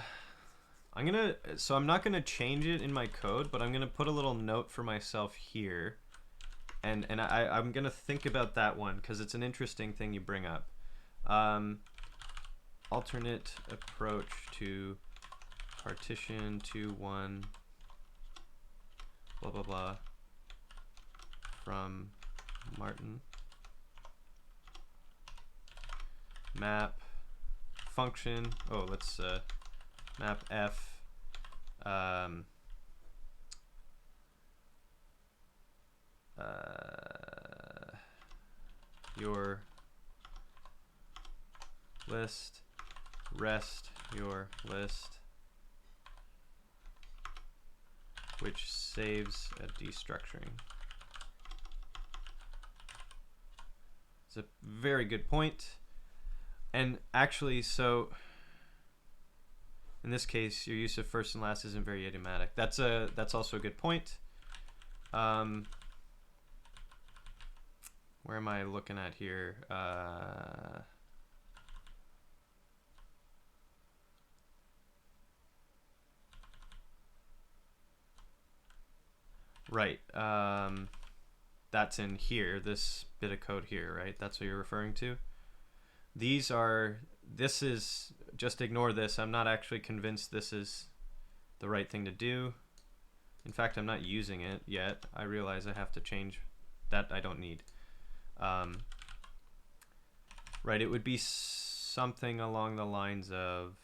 not gonna change it in my code, but I'm gonna put a little note for myself here and I'm gonna think about that one because it's an interesting thing you bring up. Alternate approach to partition to one blah blah blah from Martin. Map function. Oh, let's map f. Your list, rest your list, which saves a destructuring. It's a very good point. And actually, so in this case, your use of first and last isn't very idiomatic. That's also a good point. Where am I looking at here? Right. That's in here, this bit of code here, right? That's what you're referring to. This is, just ignore this. I'm not actually convinced this is the right thing to do. In fact, I'm not using it yet. I realize I have to change that. I don't need. Right, it would be something along the lines of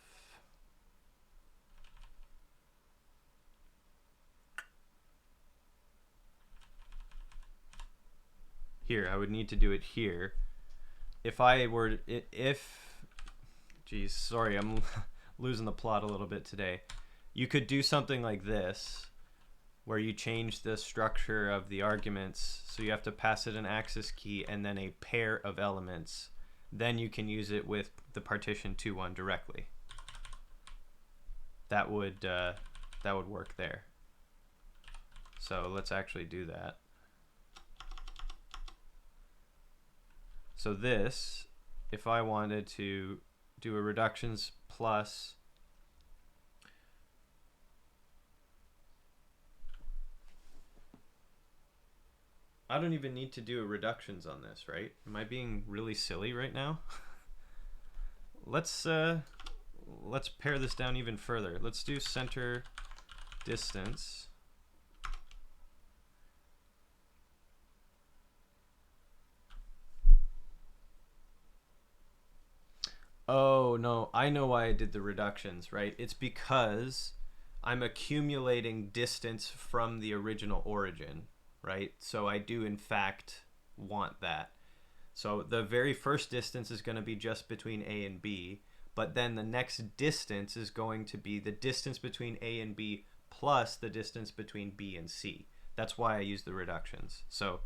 here. I would need to do it here. If I were, geez, sorry, I'm losing the plot a little bit today. You could do something like this, where you change the structure of the arguments, so you have to pass it an access key and then a pair of elements. Then you can use it with the partition to one directly. That would work there. So let's actually do that. So this, if I wanted to do a reductions plus I don't even need to do a reductions on this, right? Am I being really silly right now? Let's pare this down even further. Let's do center distance. Oh no, I know why I did the reductions, right? It's because I'm accumulating distance from the original origin, right? So I do in fact want that. So the very first distance is going to be just between A and B, but then the next distance is going to be the distance between A and B plus the distance between B and C. That's why I use the reductions. So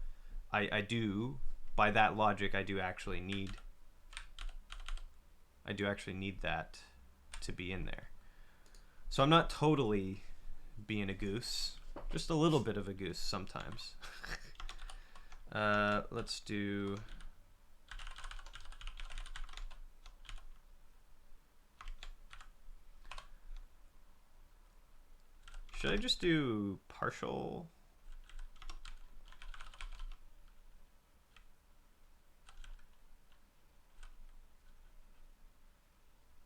I do, by that logic, I do actually need that to be in there. So I'm not totally being a goose, just a little bit of a goose sometimes. Let's do should I just do partial?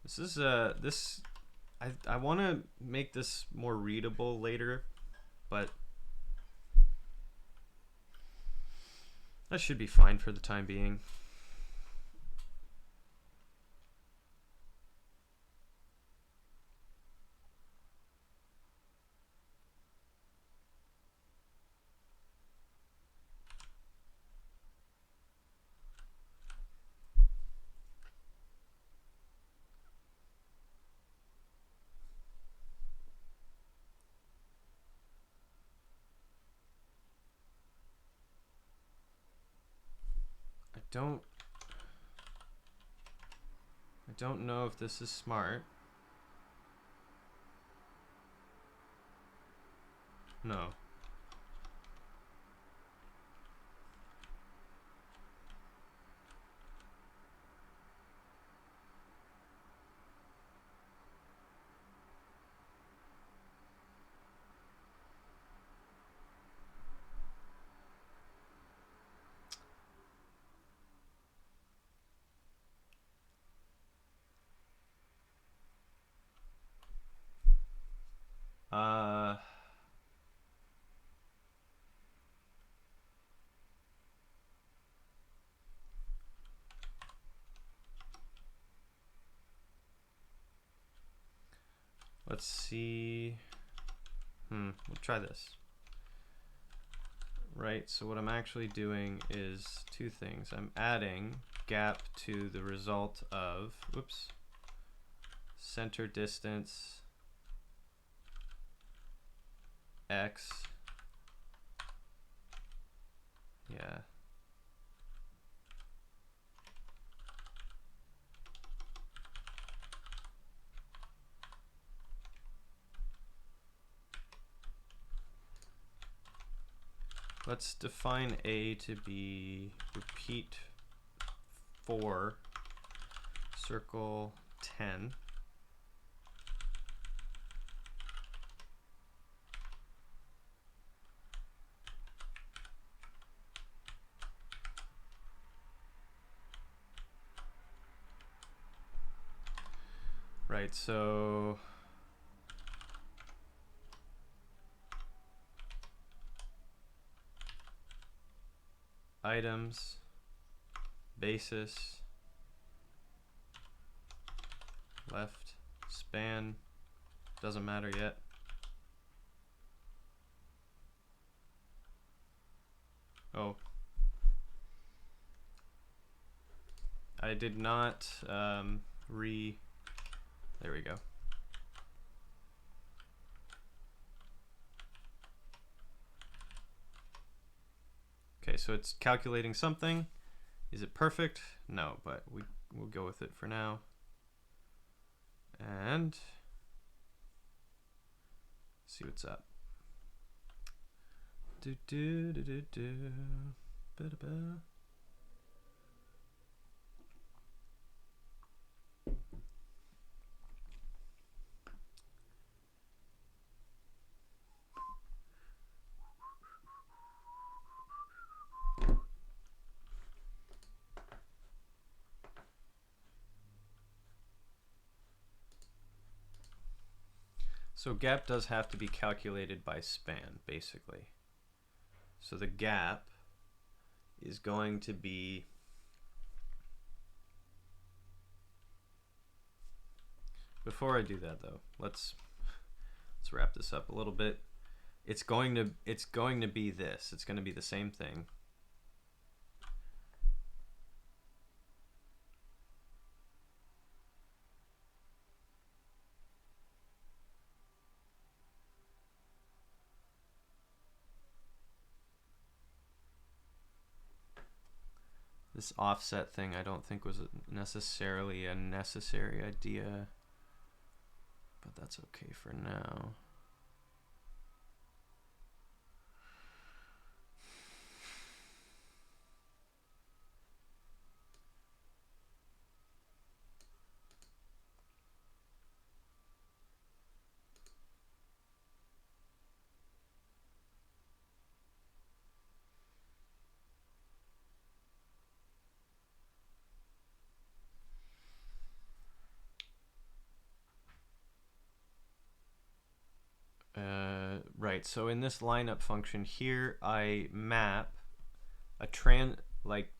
This is I want to make this more readable later, but that should be fine for the time being. I don't know if this is smart. No. Let's see. We'll try this. Right, so what I'm actually doing is two things. I'm adding gap to the result of, whoops, center distance x. Yeah. Let's define A to be repeat 4, circle 10. Right, so items, basis, left, span, doesn't matter yet. Oh, I did not there we go. Okay, so it's calculating something. Is it perfect? No, but we'll go with it for now. And see what's up. Ba-da-ba. So gap does have to be calculated by span, basically. So the gap is going to be, before I do that though, let's wrap this up a little bit. It's going to be this. It's going to be the same thing. This offset thing I don't think was necessarily a necessary idea, but that's okay for now. Right, so in this lineup function here, I map a like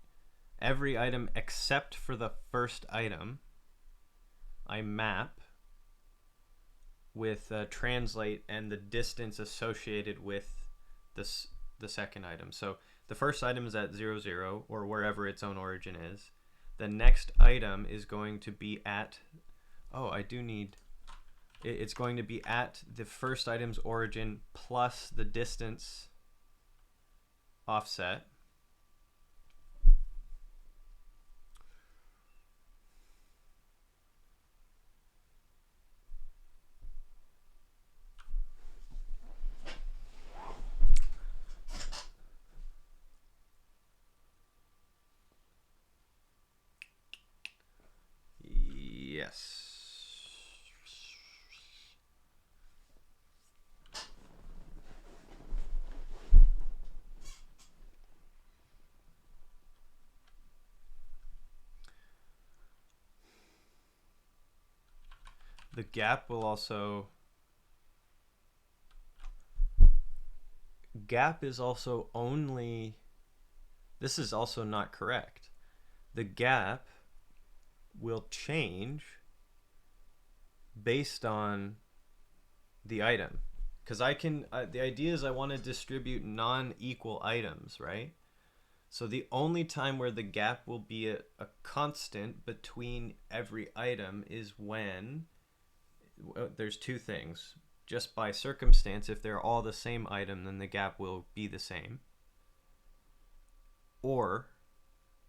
every item except for the first item, I map with translate and the distance associated with the second item. So the first item is at 0, 0, or wherever its own origin is. The next item is going to be at, oh, I do need, it's going to be at the first item's origin plus the distance offset. Yes. The gap will also, gap is also only, this is also not correct. The gap will change based on the item. Because I can, the idea is I want to distribute non-equal items, right? So the only time where the gap will be a constant between every item is when there's two things. Just by circumstance, if they're all the same item, then the gap will be the same. Or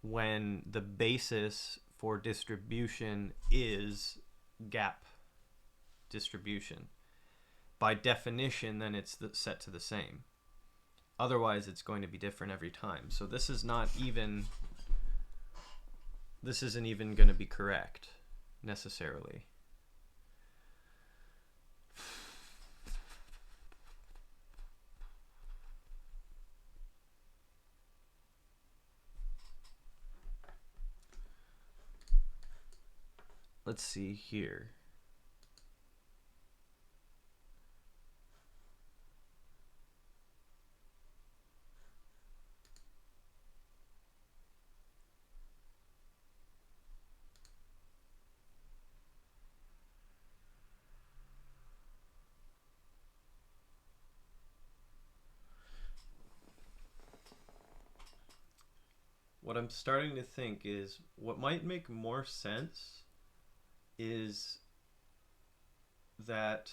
when the basis for distribution is gap distribution. By definition, then it's set to the same. Otherwise, it's going to be different every time. So this is not even, this isn't even going to be correct necessarily. Let's see here. What I'm starting to think is what might make more sense is that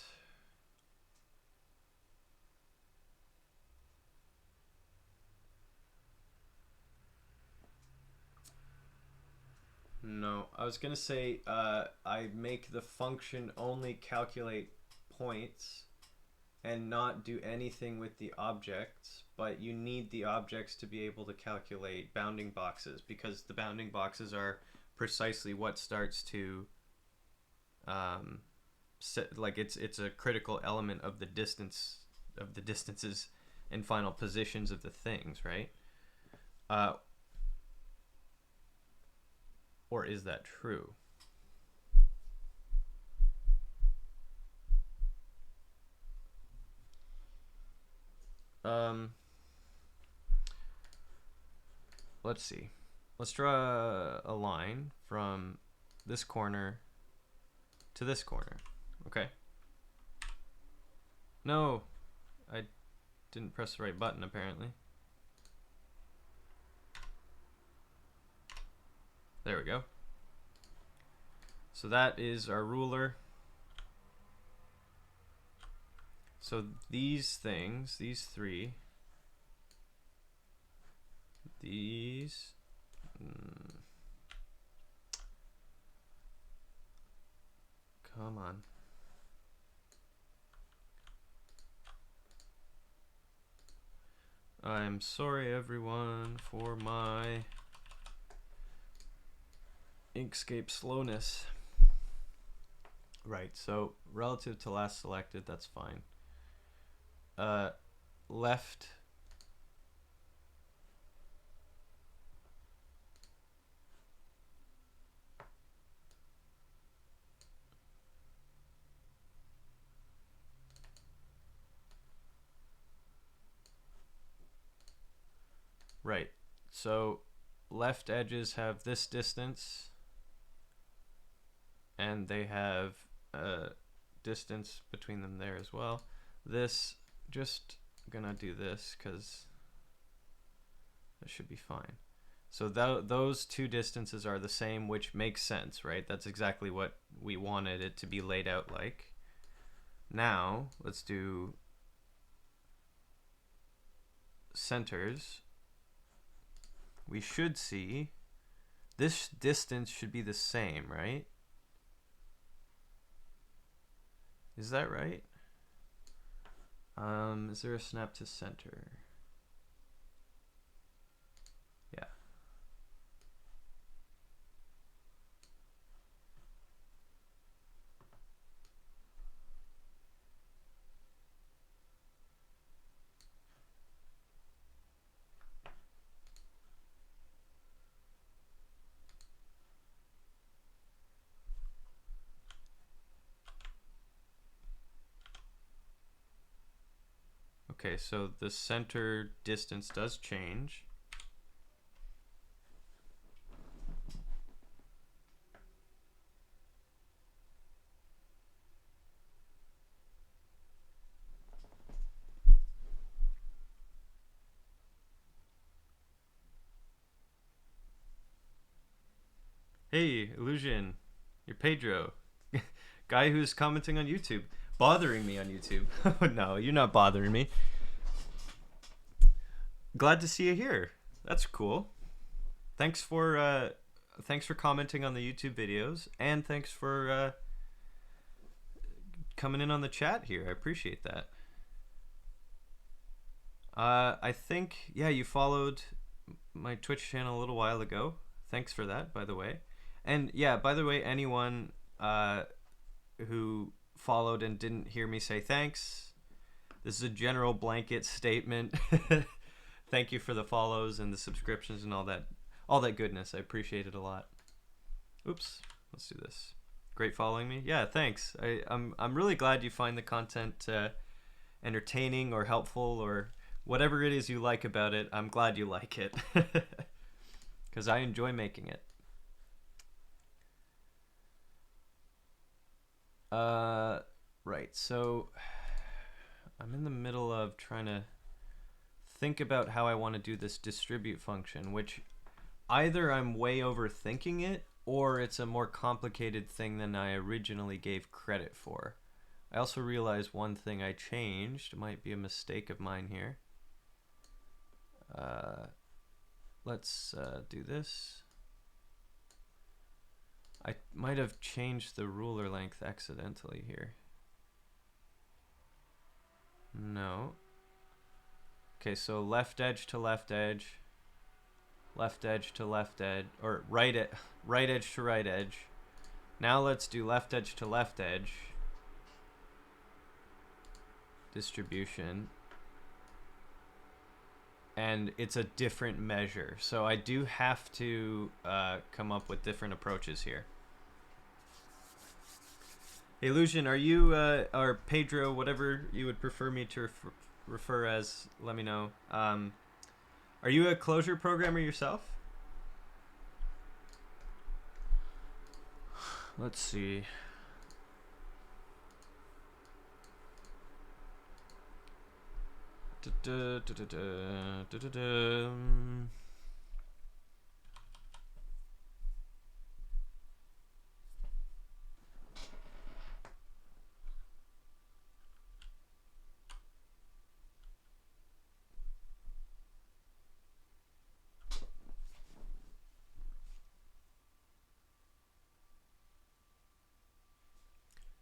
no, I was gonna say I make the function only calculate points and not do anything with the objects, but you need the objects to be able to calculate bounding boxes, because the bounding boxes are precisely what starts to set, like it's a critical element of the distance, of the distances and final positions of the things, right? Or is that true? Let's see. Let's draw a line from this corner to this corner. Okay. No, I didn't press the right button apparently. There we go. So that is our ruler. So these things, these three, these, come on. I'm sorry everyone for my Inkscape slowness. Right, so relative to last selected, that's fine. Left right, so left edges have this distance and they have a distance between them there as well. This, just gonna do this because that should be fine. So those two distances are the same, which makes sense, right? That's exactly what we wanted it to be laid out like. Now let's do centers. We should see this distance should be the same, right? Is that right? Is there a snap to center? Yeah. Okay, so the center distance does change. Hey, Illusion. You're Pedro. Guy who's commenting on YouTube. Bothering me on YouTube. No, you're not bothering me. Glad to see you here. That's cool. Thanks for commenting on the YouTube videos, and thanks for coming in on the chat here. I appreciate that. I think, yeah, you followed my Twitch channel a little while ago. Thanks for that, by the way. And yeah, by the way, anyone who followed and didn't hear me say thanks, this is a general blanket statement. Thank you for the follows and the subscriptions and all that goodness. I appreciate it a lot. Oops, let's do this. Great following me. Yeah, thanks. I'm really glad you find the content entertaining or helpful or whatever it is you like about it. I'm glad you like it because I enjoy making it. Right, so I'm in the middle of trying to think about how I want to do this distribute function, which either I'm way overthinking it or it's a more complicated thing than I originally gave credit for. I also realized one thing I changed might be a mistake of mine here. Let's do this. I might have changed the ruler length accidentally here. No. Okay, so left edge to left edge to left edge, or right edge to right edge. Now let's do left edge to left edge distribution. And it's a different measure. So I do have to come up with different approaches here. Hey, Illusion, are you, or Pedro, whatever you would prefer me to refer as, let me know. Are you a Clojure programmer yourself? Let's see.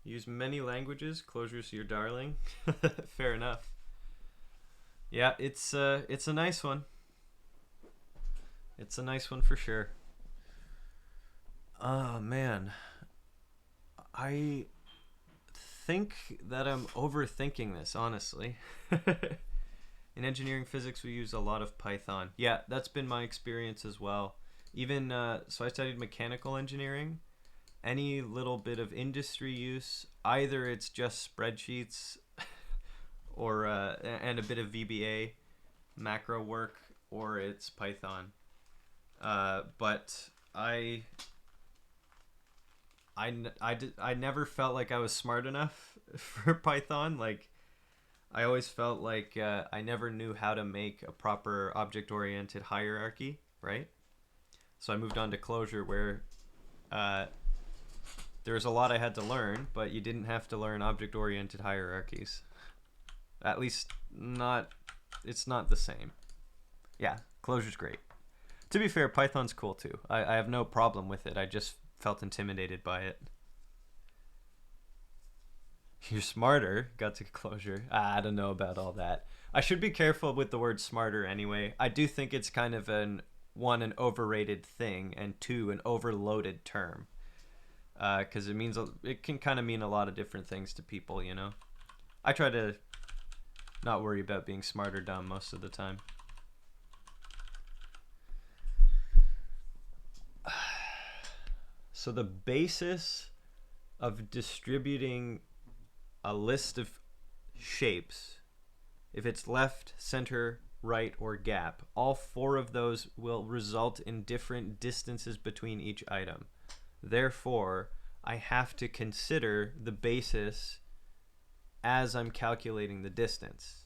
Use many languages. Clojure's your darling. Fair enough. Yeah, it's a nice one. It's a nice one for sure. Oh man, I think that I'm overthinking this, honestly. In engineering physics, we use a lot of Python. Yeah, that's been my experience as well. Even so, I studied mechanical engineering. Any little bit of industry use, either it's just spreadsheets or and a bit of VBA macro work, or it's Python. But I never felt like I was smart enough for Python. Like, I always felt like I never knew how to make a proper object-oriented hierarchy, right? So I moved on to Clojure, where there's a lot I had to learn, but you didn't have to learn object-oriented hierarchies. At least it's not the same. Yeah, Clojure's great. To be fair, Python's cool too. I have no problem with it. I just felt intimidated by it. You're smarter, got to Clojure. I don't know about all that. I should be careful with the word smarter anyway. I do think it's kind of an overrated thing, and two, an overloaded term. Because it can kind of mean a lot of different things to people, you know. I try to not worry about being smart or dumb most of the time. So the basis of distributing a list of shapes, if it's left, center, right, or gap, all four of those will result in different distances between each item. Therefore, I have to consider the basis as I'm calculating the distance.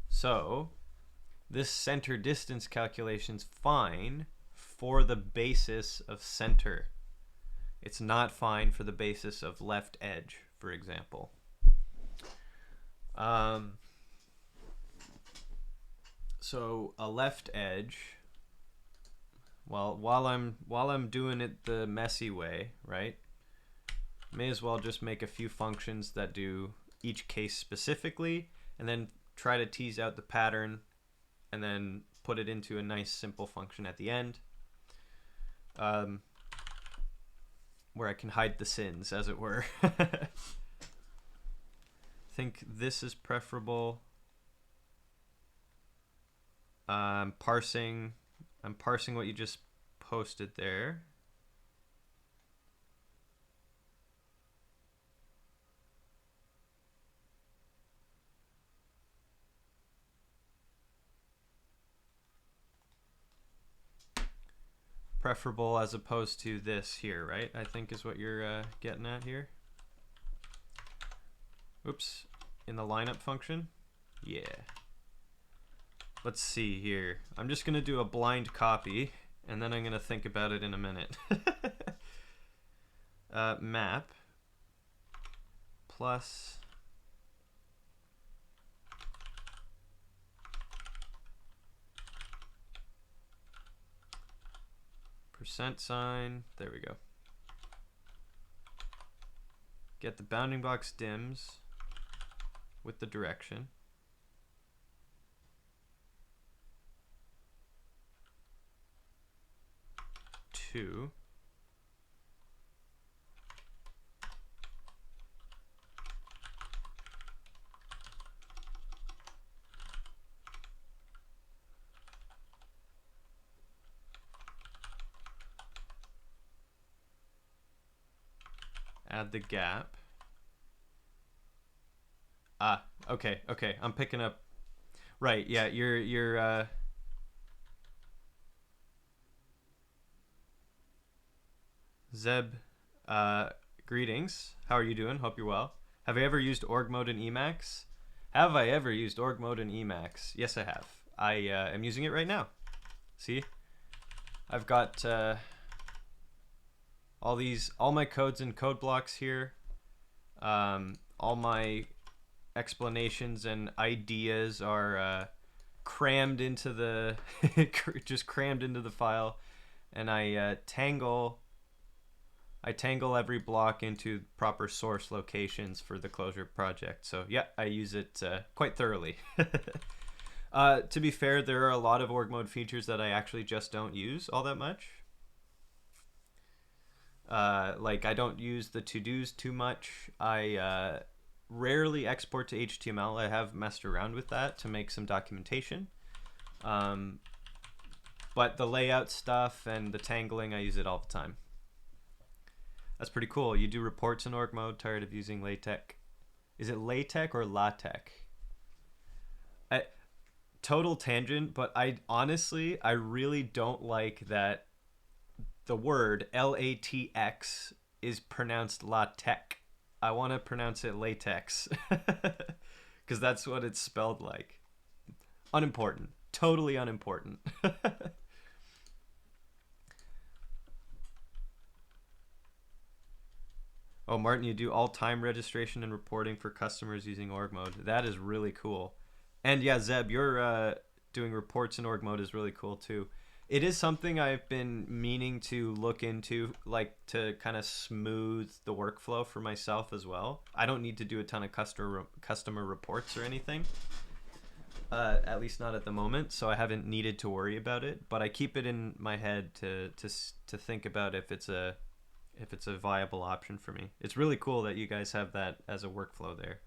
So, this center distance calculation's fine for the basis of center. It's not fine for the basis of left edge, for example. So a left edge, well, while I'm doing it the messy way, right? May as well just make a few functions that do each case specifically, and then try to tease out the pattern, and then put it into a nice simple function at the end, where I can hide the sins, as it were. I think this is preferable. I'm parsing what you just posted there. Preferable as opposed to this here, right? I think is what you're getting at here. Oops, in the lineup function? Yeah. Let's see here. I'm just gonna do a blind copy, and then I'm gonna think about it in a minute. Map plus %. There we go. Get the bounding box dims with the direction. Two. Add the gap. Ah, okay. I'm picking up. Right, yeah, you're Zeb, greetings. How are you doing? Hope you're well. Have I ever used org mode in Emacs? Have I ever used org mode in Emacs? Yes, I have. I am using it right now. See? I've got all my codes and code blocks here. All my explanations and ideas are crammed into the just crammed into the file, and I tangle every block into proper source locations for the Clojure project. So yeah, I use it quite thoroughly. To be fair, there are a lot of org mode features that I actually just don't use all that much. Like I don't use the to-dos too much. I rarely export to HTML. I have messed around with that to make some documentation. But the layout stuff and the tangling, I use it all the time. That's pretty cool. You do reports in org mode. Tired of using LaTeX. Is it LaTeX or LaTeX? Total tangent, but I really don't like that the word LATX is pronounced LaTeX. I want to pronounce it latex because that's what it's spelled like. Unimportant. Totally unimportant. Oh, Martin, you do all time registration and reporting for customers using org mode. That is really cool. And yeah, Zeb, you're doing reports in org mode is really cool too. It is something I've been meaning to look into, like to kind of smooth the workflow for myself as well. I don't need to do a ton of customer reports or anything, at least not at the moment. So I haven't needed to worry about it. But I keep it in my head to think about if it's a viable option for me. It's really cool that you guys have that as a workflow there.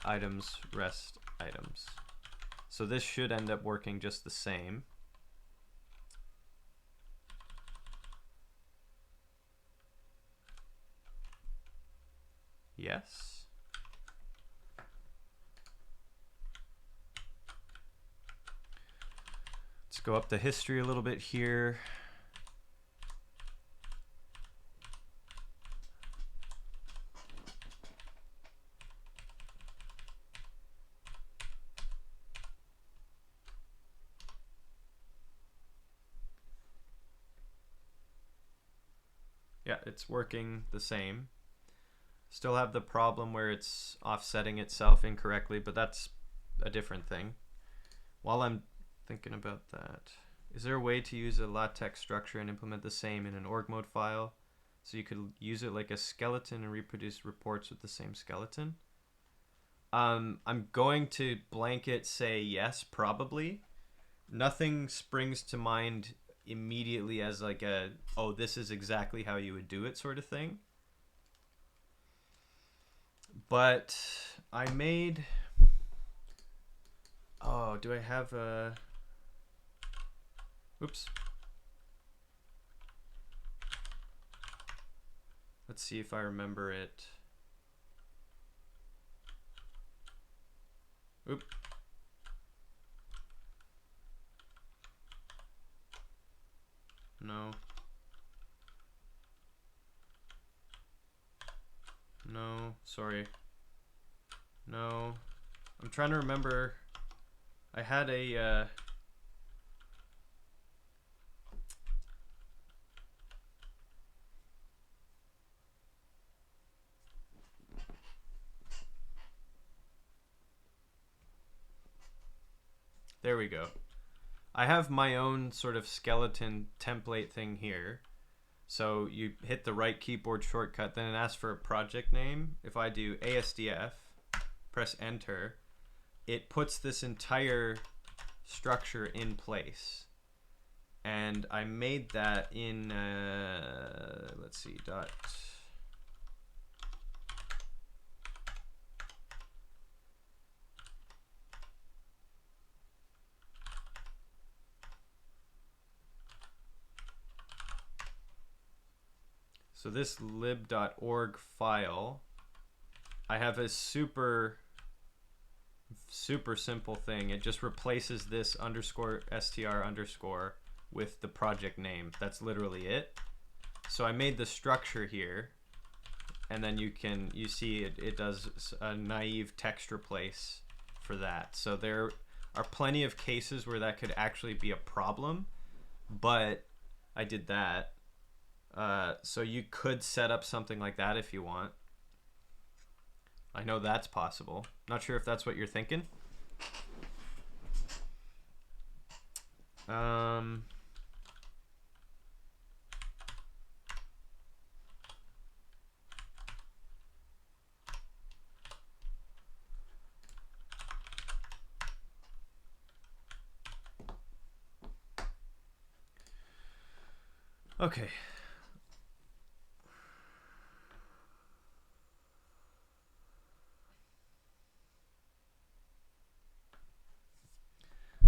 Items, rest items. So this should end up working just the same. Yes. Let's go up the history a little bit here. Yeah, it's working the same. Still have the problem where it's offsetting itself incorrectly, but that's a different thing. While I'm thinking about that, is there a way to use a LaTeX structure and implement the same in an org mode file so you could use it like a skeleton and reproduce reports with the same skeleton? I'm going to blanket say yes, probably. Nothing springs to mind immediately as like a, oh, this is exactly how you would do it sort of thing. But I made, oh, do I have a, oops. Let's see if I remember it. Oop. No. No, sorry. No. I'm trying to remember. I had a, there we go. I have my own sort of skeleton template thing here. So you hit the right keyboard shortcut, then it asks for a project name. If I do ASDF, press enter, it puts this entire structure in place. And I made that in, let's see, dot. So this lib.org file, I have a super simple thing. It just replaces this underscore str underscore with the project name. That's literally it. So I made the structure here, and then you see it does a naive text replace for that. So there are plenty of cases where that could actually be a problem, but I did that. So you could set up something like that if you want. I know that's possible. Not sure if that's what you're thinking. Okay.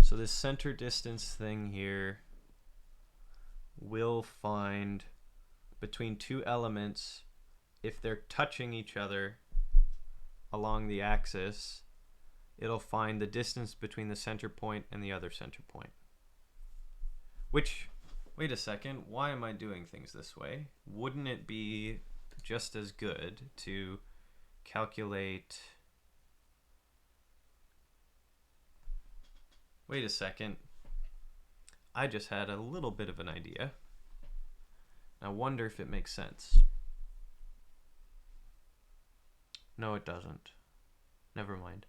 So this center distance thing here will find between two elements, if they're touching each other along the axis, it'll find the distance between the center point and the other center point. Which, wait a second, why am I doing things this way? Wouldn't it be just as good to calculate... Wait a second. I just had a little bit of an idea. I wonder if it makes sense. No, it doesn't. Never mind.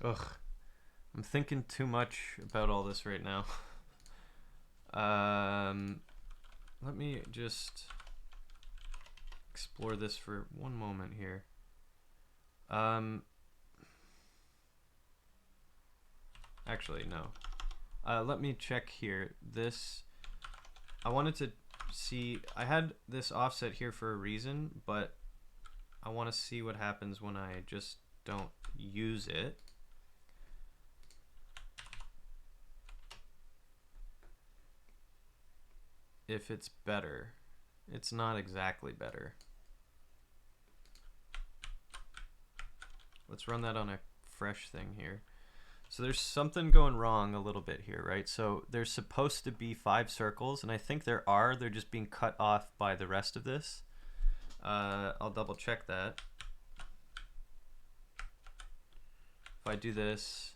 Ugh, I'm thinking too much about all this right now. Let me just explore this for one moment here. Actually, no. Let me check here. This, I wanted to see, I had this offset here for a reason, but I want to see what happens when I just don't use it. If it's better. It's not exactly better. Let's run that on a refresh thing here. So there's something going wrong a little bit here, right? So there's supposed to be 5 circles, and I think there are. They're just being cut off by the rest of this. I'll double check that. If I do this,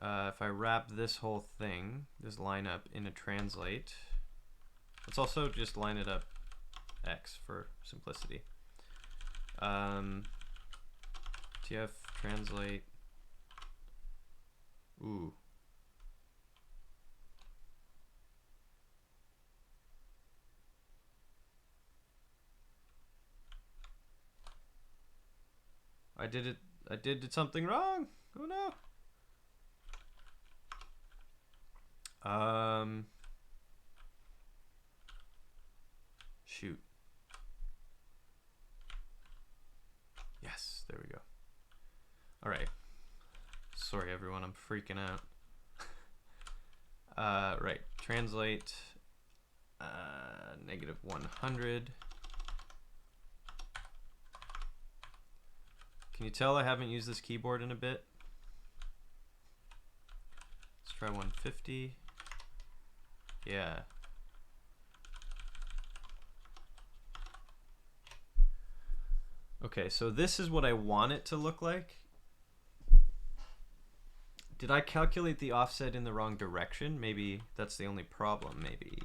if I wrap this whole thing, this lineup in a translate, let's also just line it up X for simplicity. TF translate. Ooh. I did something wrong. Oh no. Shoot. Yes, there we go. All right. Sorry, everyone, I'm freaking out. Right, translate -100. Can you tell I haven't used this keyboard in a bit? Let's try 150. Yeah. Okay, so this is what I want it to look like. Did I calculate the offset in the wrong direction? Maybe that's the only problem, maybe.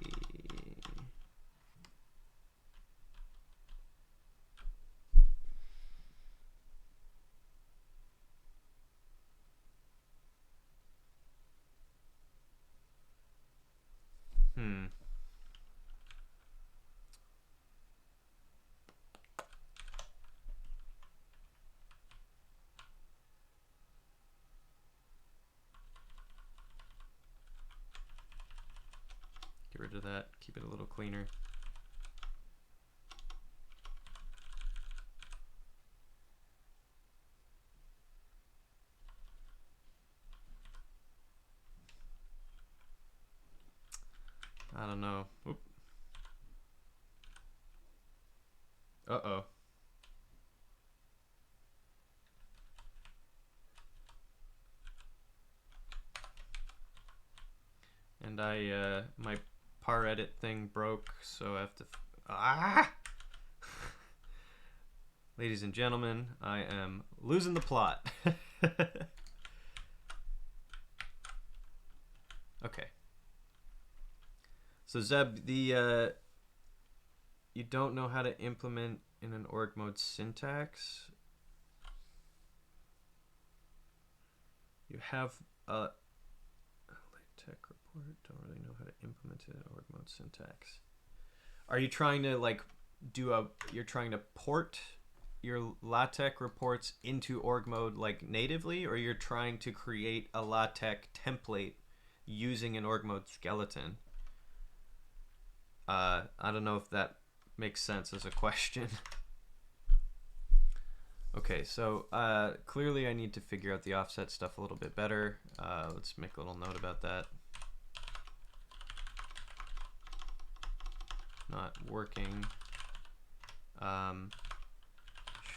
Get rid of that, keep it a little cleaner. I don't know. Oop. Uh-oh. And my par edit thing broke, so I have to, Ladies and gentlemen, I am losing the plot. Okay. So Zeb, you don't know how to implement in an org mode syntax. You have a tech report, don't really know how to implement it in org mode syntax. Are you trying to like you're trying to port your LaTeX reports into org mode like natively, or you're trying to create a LaTeX template using an org mode skeleton? I don't know if that makes sense as a question. Okay, so clearly I need to figure out the offset stuff a little bit better. Let's make a little note about that. Not working.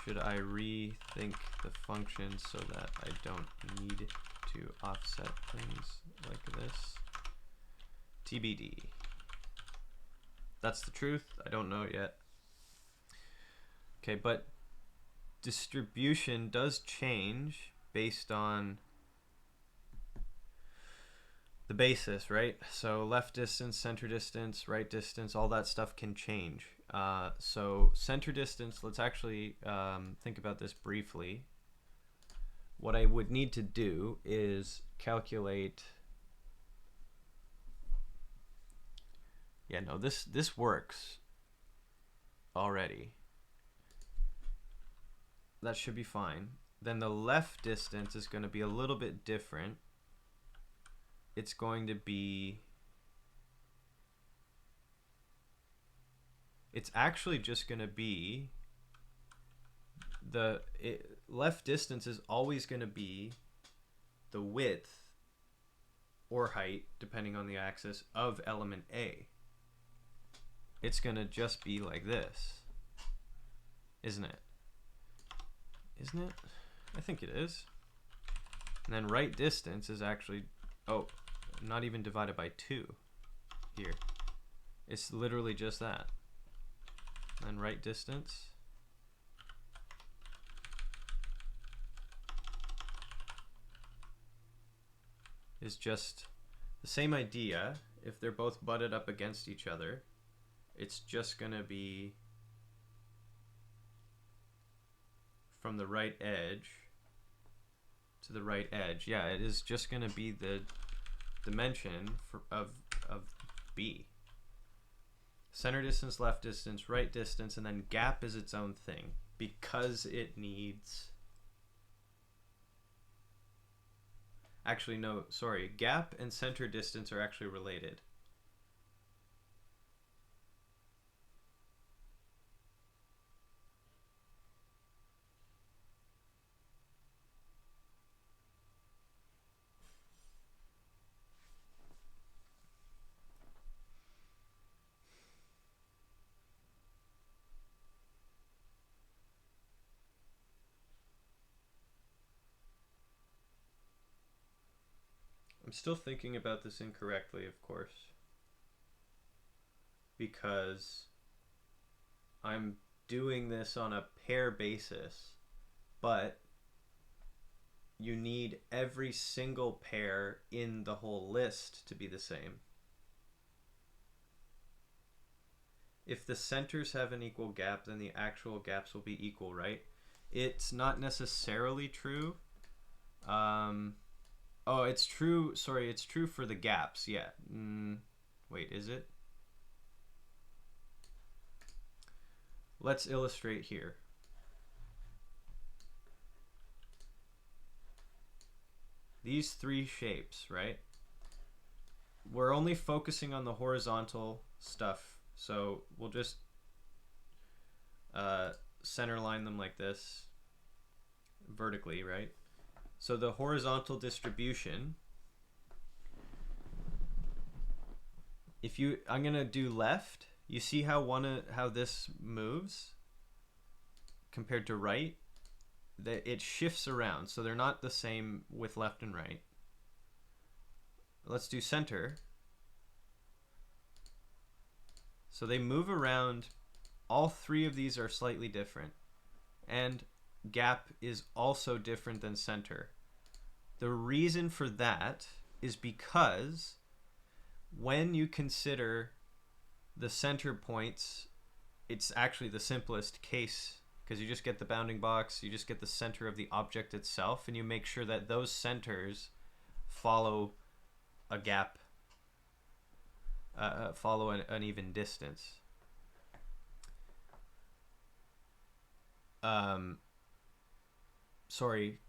Should I rethink the function so that I don't need to offset things like this? TBD. That's the truth. I don't know yet. Okay, but distribution does change based on the basis, right? So left distance, center distance, right distance, all that stuff can change. So center distance, let's actually think about this briefly. What I would need to do is calculate. Yeah, no, this works already. That should be fine. Then the left distance is going to be a little bit different. It's going to be, it's actually just going to be left distance is always going to be the width or height, depending on the axis, of element A. It's going to just be like this, isn't it? Isn't it? I think it is. And then right distance is actually, oh, not even divided by 2 here. It's literally just that. And right distance is just the same idea. If they're both butted up against each other, it's just going to be from the right edge to the right edge. Yeah, it is just going to be the dimension of B. Center distance, left distance, right distance, and then gap is its own thing because it needs... Actually, no, sorry. Gap and center distance are actually related. I'm still thinking about this incorrectly, of course, because I'm doing this on a pair basis, but you need every single pair in the whole list to be the same. If the centers have an equal gap, then the actual gaps will be equal, right? It's not necessarily true. Oh, it's true. Sorry, it's true for the gaps. Yeah. Wait, is it? Let's illustrate here. These 3 shapes, right? We're only focusing on the horizontal stuff, so we'll just center line them like this vertically, right? So the horizontal distribution, if you, I'm gonna do left. You see how this moves compared to right? It shifts around, so they're not the same with left and right. Let's do center. So they move around. All 3 of these are slightly different, and gap is also different than center. The reason for that is because when you consider the center points, it's actually the simplest case, because you just get the bounding box, you just get the center of the object itself, and you make sure that those centers follow a gap, follow an even distance. Sorry,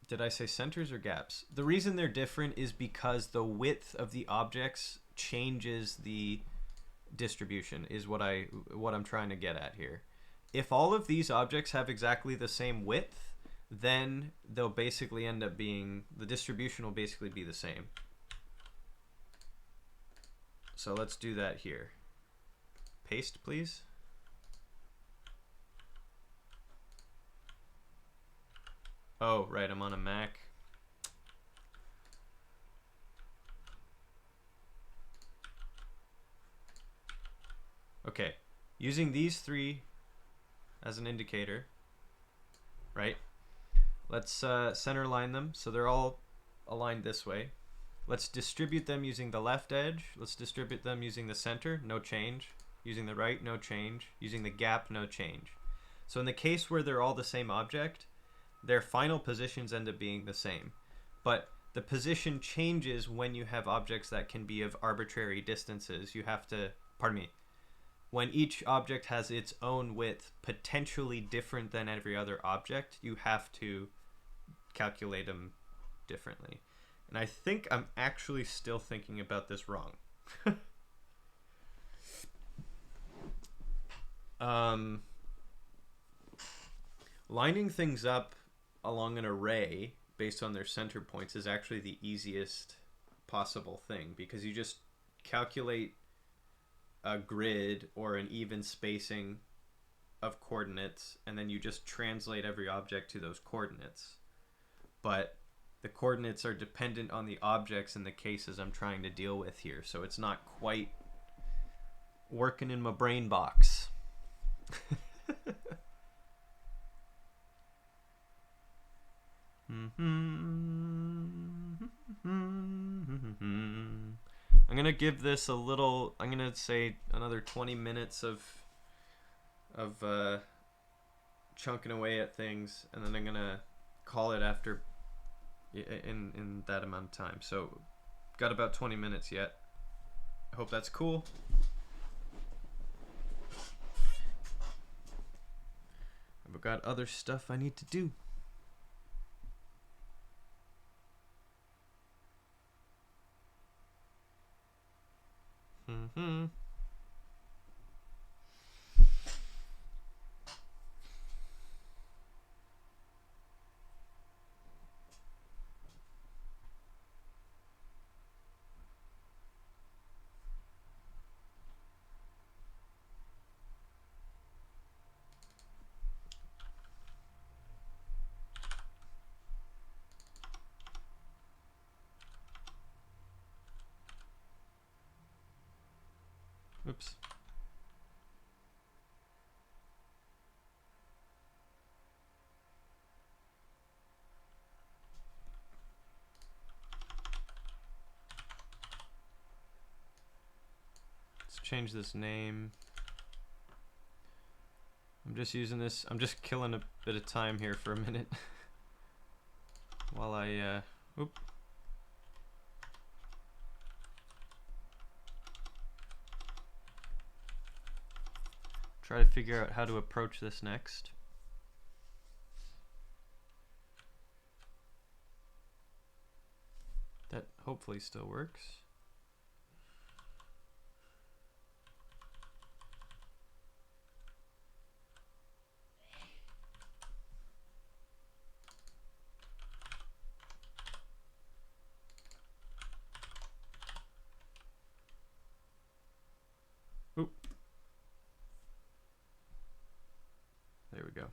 did I say centers or gaps? The reason they're different is because the width of the objects changes the distribution, is what I'm trying to get at here. If all of these objects have exactly the same width, then they'll basically end up being, the distribution will basically be the same. So let's do that here. Paste, please. Oh, right, I'm on a Mac. Okay, using these 3 as an indicator, right? Let's center line them so they're all aligned this way. Let's distribute them using the left edge. Let's distribute them using the center, no change. Using the right, no change. Using the gap, no change. So in the case where they're all the same object, their final positions end up being the same. But the position changes when you have objects that can be of arbitrary distances. You have to, pardon me, when each object has its own width potentially different than every other object, you have to calculate them differently. And I think I'm actually still thinking about this wrong. Lining things up along an array based on their center points is actually the easiest possible thing, because you just calculate a grid or an even spacing of coordinates, and then you just translate every object to those coordinates. But the coordinates are dependent on the objects and the cases I'm trying to deal with here, so it's not quite working in my brain box. I'm gonna give this a little. I'm gonna say another 20 minutes of chunking away at things, and then I'm gonna call it after in that amount of time. So got about 20 minutes yet. I hope that's cool. I've got other stuff I need to do. Oops. Let's change this name. I'm just using this. I'm just killing a bit of time here for a minute while I try to figure out how to approach this next. That hopefully still works. Oop. There we go.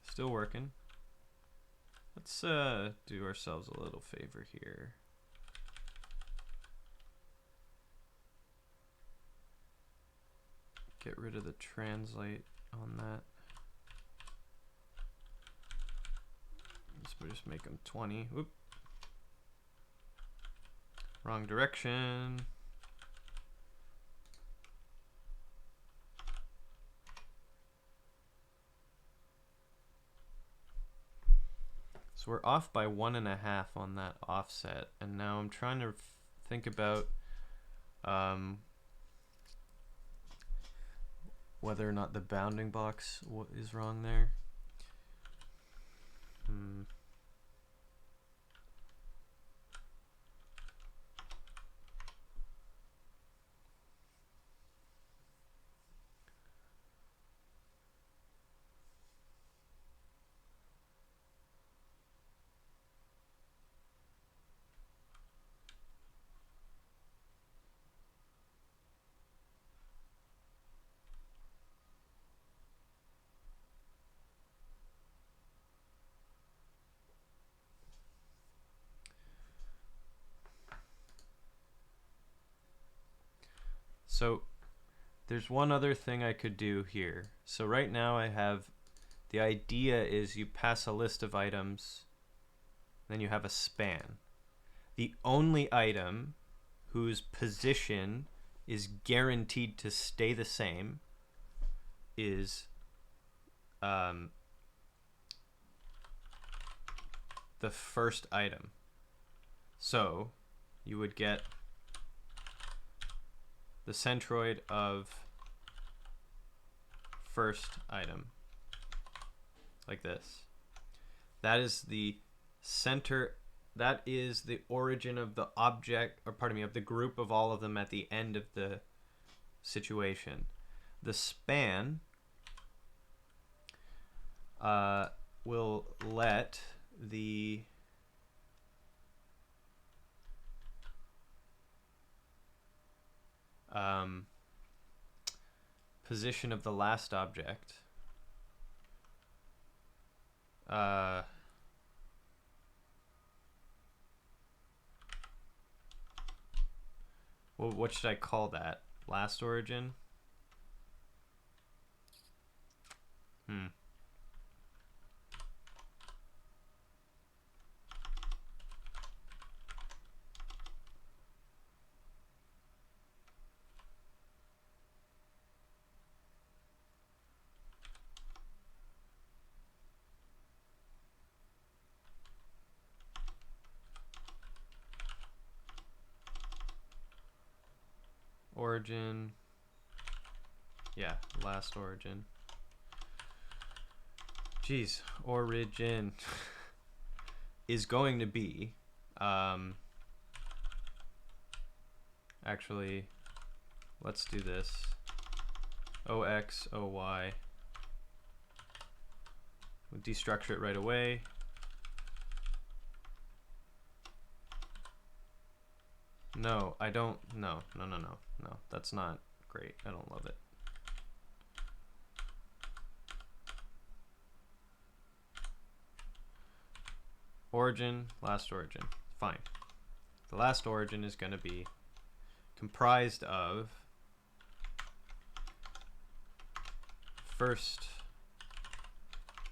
Still working. Let's do ourselves a little favor here. Get rid of the translate on that. Let's just make them 20. Whoop. Wrong direction. So we're off by 1.5 on that offset, and now I'm trying to think about whether or not the bounding box is wrong there. So there's one other thing I could do here. So right now I have, the idea is you pass a list of items, then you have a span. The only item whose position is guaranteed to stay the same is the first item. So you would get the centroid of first item, like this. That is the center, that is the origin of the object, or pardon me, of the group of all of them at the end of the situation. The span will let the position of the last object well, what should I call that? Last origin? Origin. Yeah, last origin. Geez, origin is going to be actually, let's do this. OX, OY. We'll destructure it right away. No, I don't. No. That's not great. I don't love it. Origin, last origin. Fine. The last origin is going to be comprised of first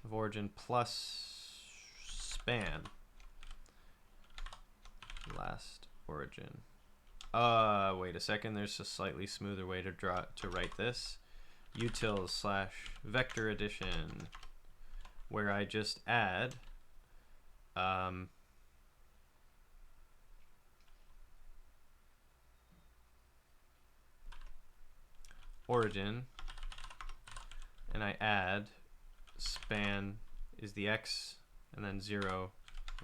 of origin plus span last origin. Wait a second. There's a slightly smoother way to write this. util/vector addition, where I just add origin, and I add span is the x, and then 0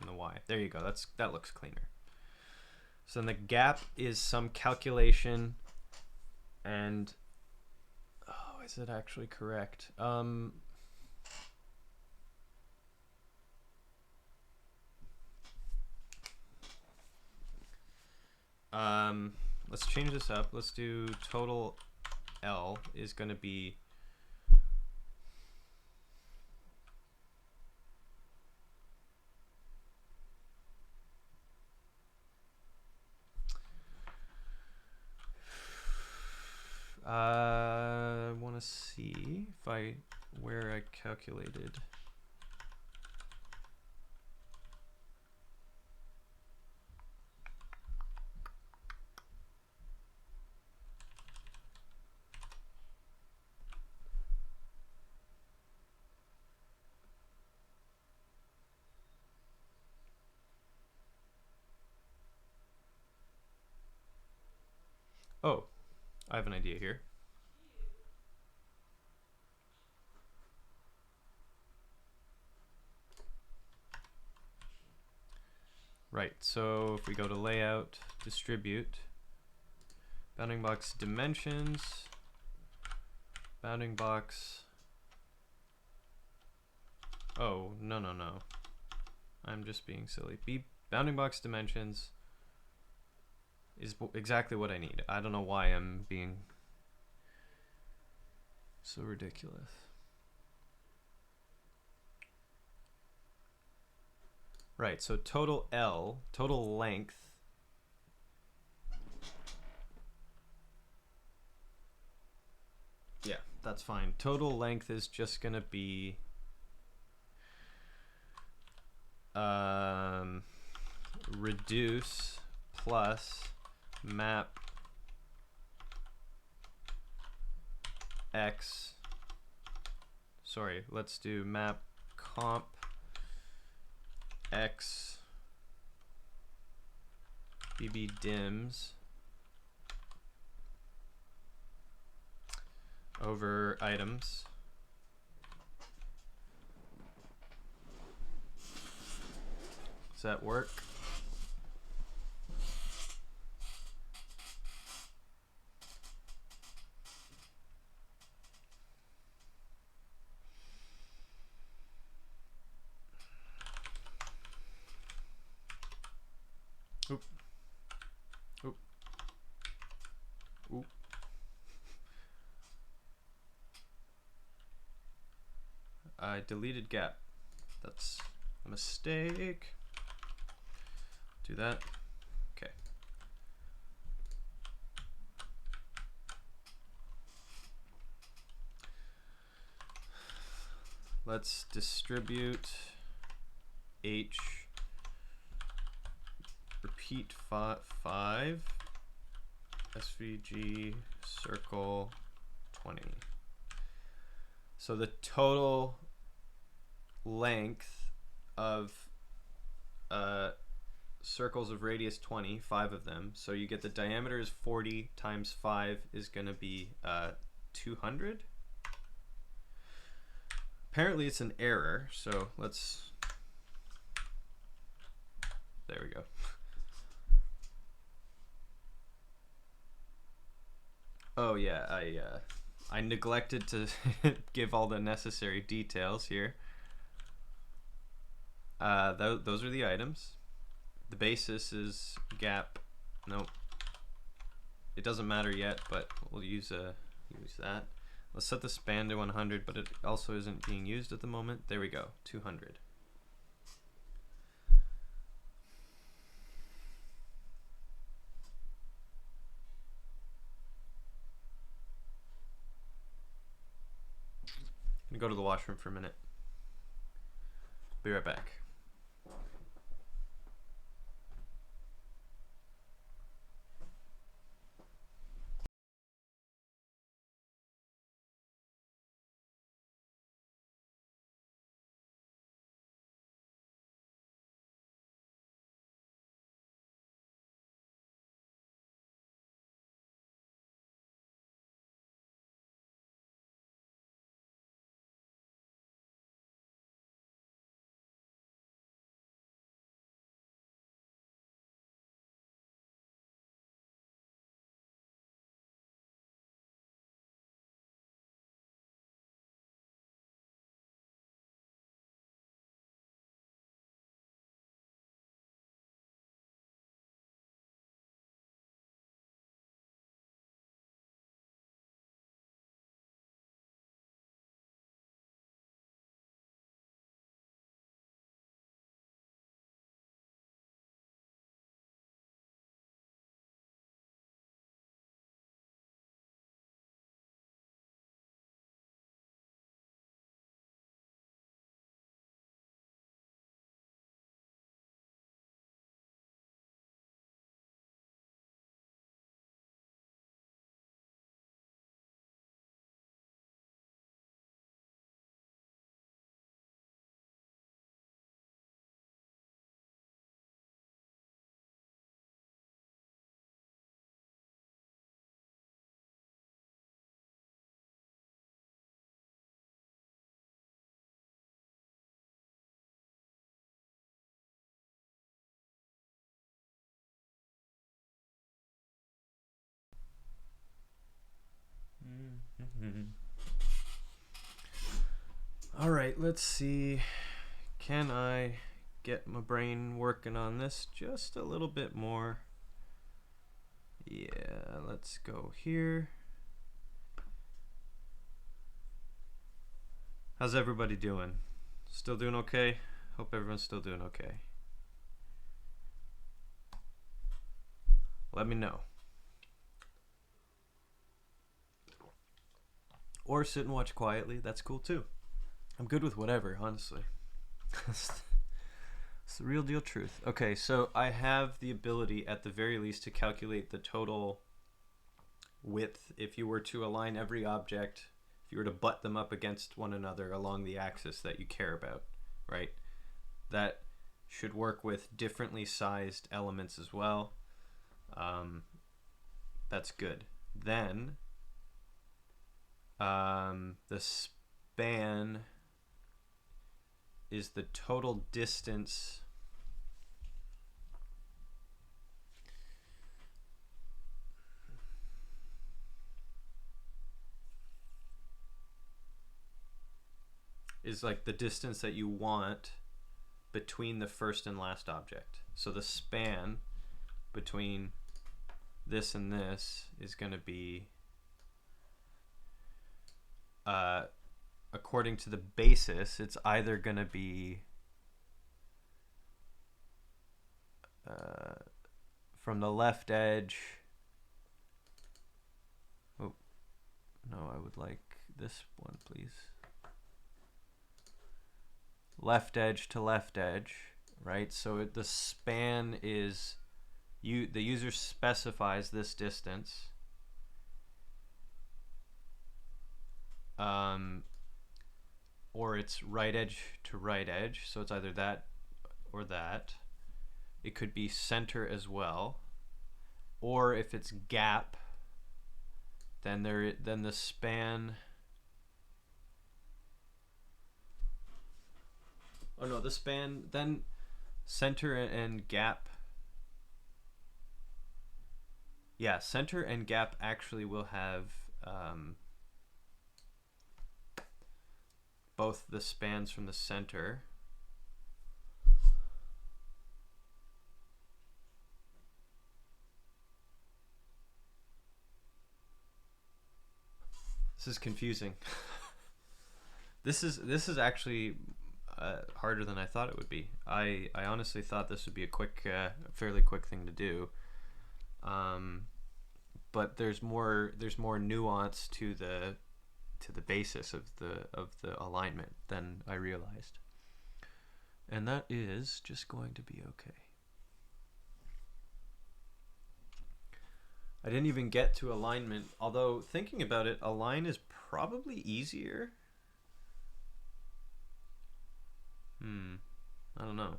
and the y. There you go. That looks cleaner. So then the gap is some calculation, and oh, is it actually correct? Let's change this up. Let's do total L is going to be I want to see if where I calculated. Oh, I have an idea here. Right, so if we go to layout, distribute, bounding box dimensions, bounding box, oh, no. I'm just being silly. Bounding box dimensions is exactly what I need. I don't know why I'm being so ridiculous. Right, so total L, total length, yeah, that's fine. Total length is just gonna be reduce plus map x, sorry, let's do map comp x bb dims over items. Does that work? I deleted gap. That's a mistake. Do that. Okay. Let's distribute H repeat 5 SVG circle 20. So the total length of circles of radius 20, 5 of them. So you get the diameter is 40 times 5 is going to be 200. Apparently it's an error, so let's, there we go. Oh yeah, I neglected to give all the necessary details here. Those are the items. The basis is gap. Nope. It doesn't matter yet, but we'll use that. Let's set the span to 100, but it also isn't being used at the moment. There we go, 200. I'm gonna go to the washroom for a minute. Be right back. All right, let's see. Can I get my brain working on this just a little bit more? Yeah, let's go here. How's everybody doing? Still doing okay? Hope everyone's still doing okay. Let me know. Or sit and watch quietly, that's cool too. I'm good with whatever, honestly. It's the real deal truth. Okay, so I have the ability at the very least to calculate the total width if you were to align every object, if you were to butt them up against one another along the axis that you care about, right? That should work with differently sized elements as well. That's good. Then the span is the total distance is like the distance that you want between the first and last object. So the span between this and this is going to be a according to the basis, it's either going to be from the left edge. Oh, no, I would like this one, please. Left edge to left edge, right? So the span is, the user specifies this distance. Or it's right edge to right edge, so it's either that or that. It could be center as well, or if it's gap, then the span. Oh no, the span, then center and gap. Yeah, center and gap actually will have both the spans from the center. This is confusing. This is actually harder than I thought it would be. I honestly thought this would be a quick, fairly quick thing to do. But there's more nuance to the basis of the alignment than I realized, and that is just going to be okay. I didn't even get to alignment, although thinking about it, align is probably easier. I don't know.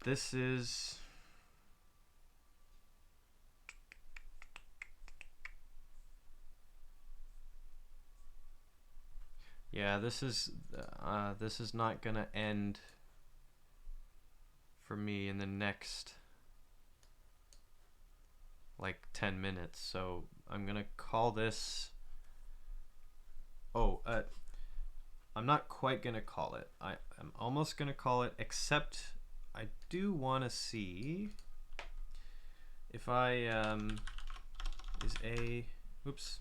This is this is not gonna end for me in the next like 10 minutes, so I'm gonna call this. I'm not quite gonna call it. I'm almost gonna call it, except I do want to see if I is a oops.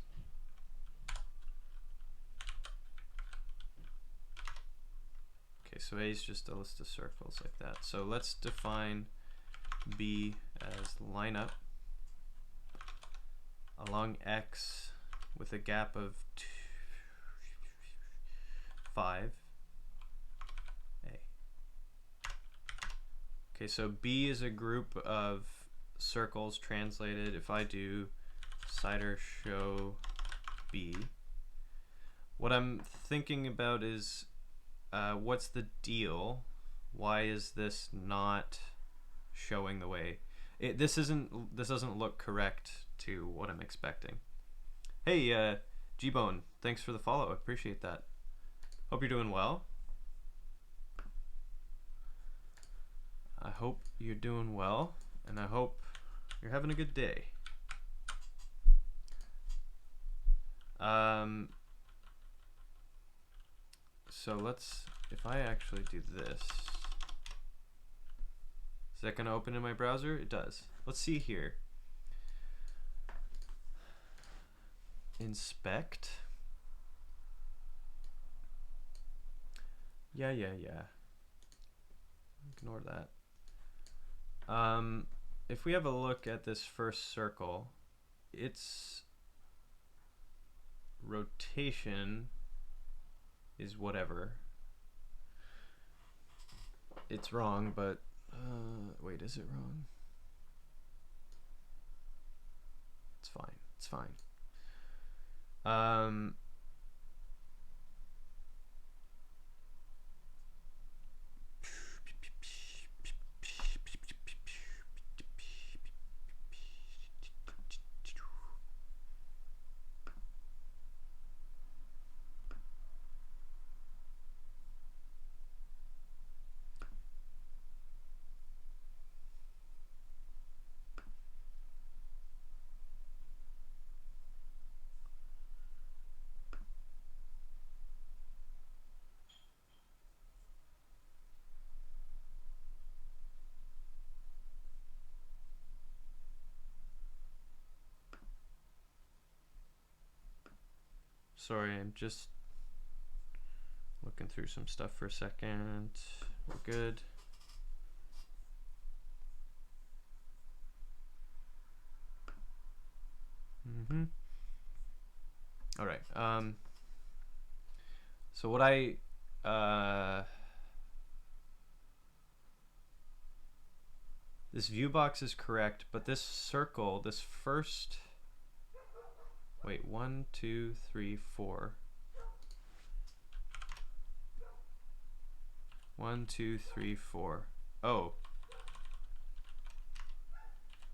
Okay, so A is just a list of circles like that. So let's define B as line up along X with a gap of 5. Okay, so B is a group of circles translated. If I do cider show B, what I'm thinking about is what's the deal? Why is this not showing the way? This doesn't look correct to what I'm expecting. Hey, G-Bone, thanks for the follow. I appreciate that. Hope you're doing well. I hope you're doing well, and I hope you're having a good day. So if I actually do this, is that gonna open in my browser? It does. Let's see here. Inspect. Yeah. Ignore that. If we have a look at this first circle, its rotation is whatever. It's wrong, but wait, is it wrong? It's fine. It's fine. sorry, I'm just looking through some stuff for a second. We're good. All right. So what this view box is correct, but this circle, this first, wait, 1, 2, 3, 4. 1, 2, 3, 4. Oh.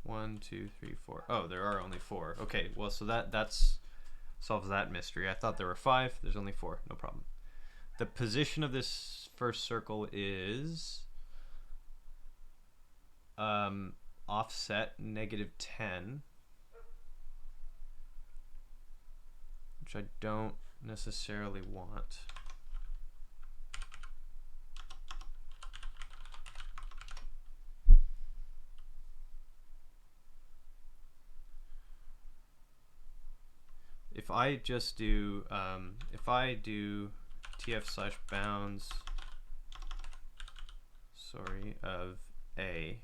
1, 2, 3, 4. Oh, there are only 4. Okay, well, so that's solves that mystery. I thought there were 5. There's only 4. No problem. The position of this first circle is offset -10, which I don't necessarily want. If I just do, if I do tf/bounds, sorry, of A,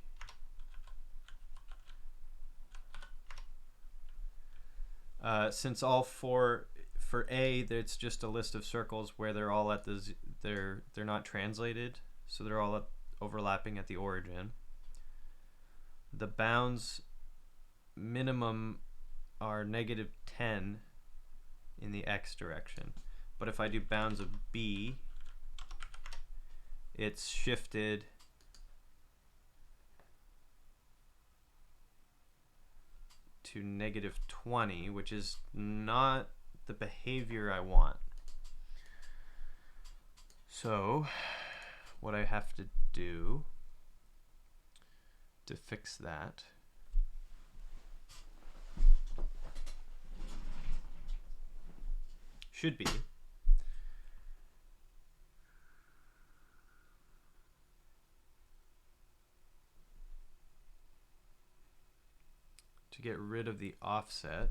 since all 4 for A, it's just a list of circles where they're all at the they're not translated, so they're all overlapping at the origin. The bounds minimum are -10 in the x direction, but if I do bounds of B, it's shifted to -20, which is not the behavior I want. So what I have to do to fix that should be to get rid of the offset.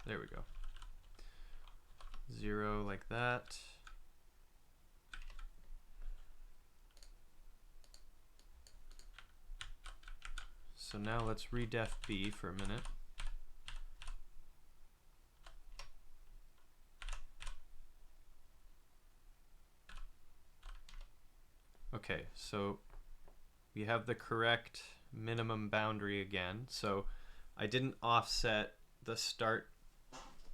There we go. 0 like that. So now let's redef B for a minute. Okay, so we have the correct minimum boundary again. So I didn't offset the start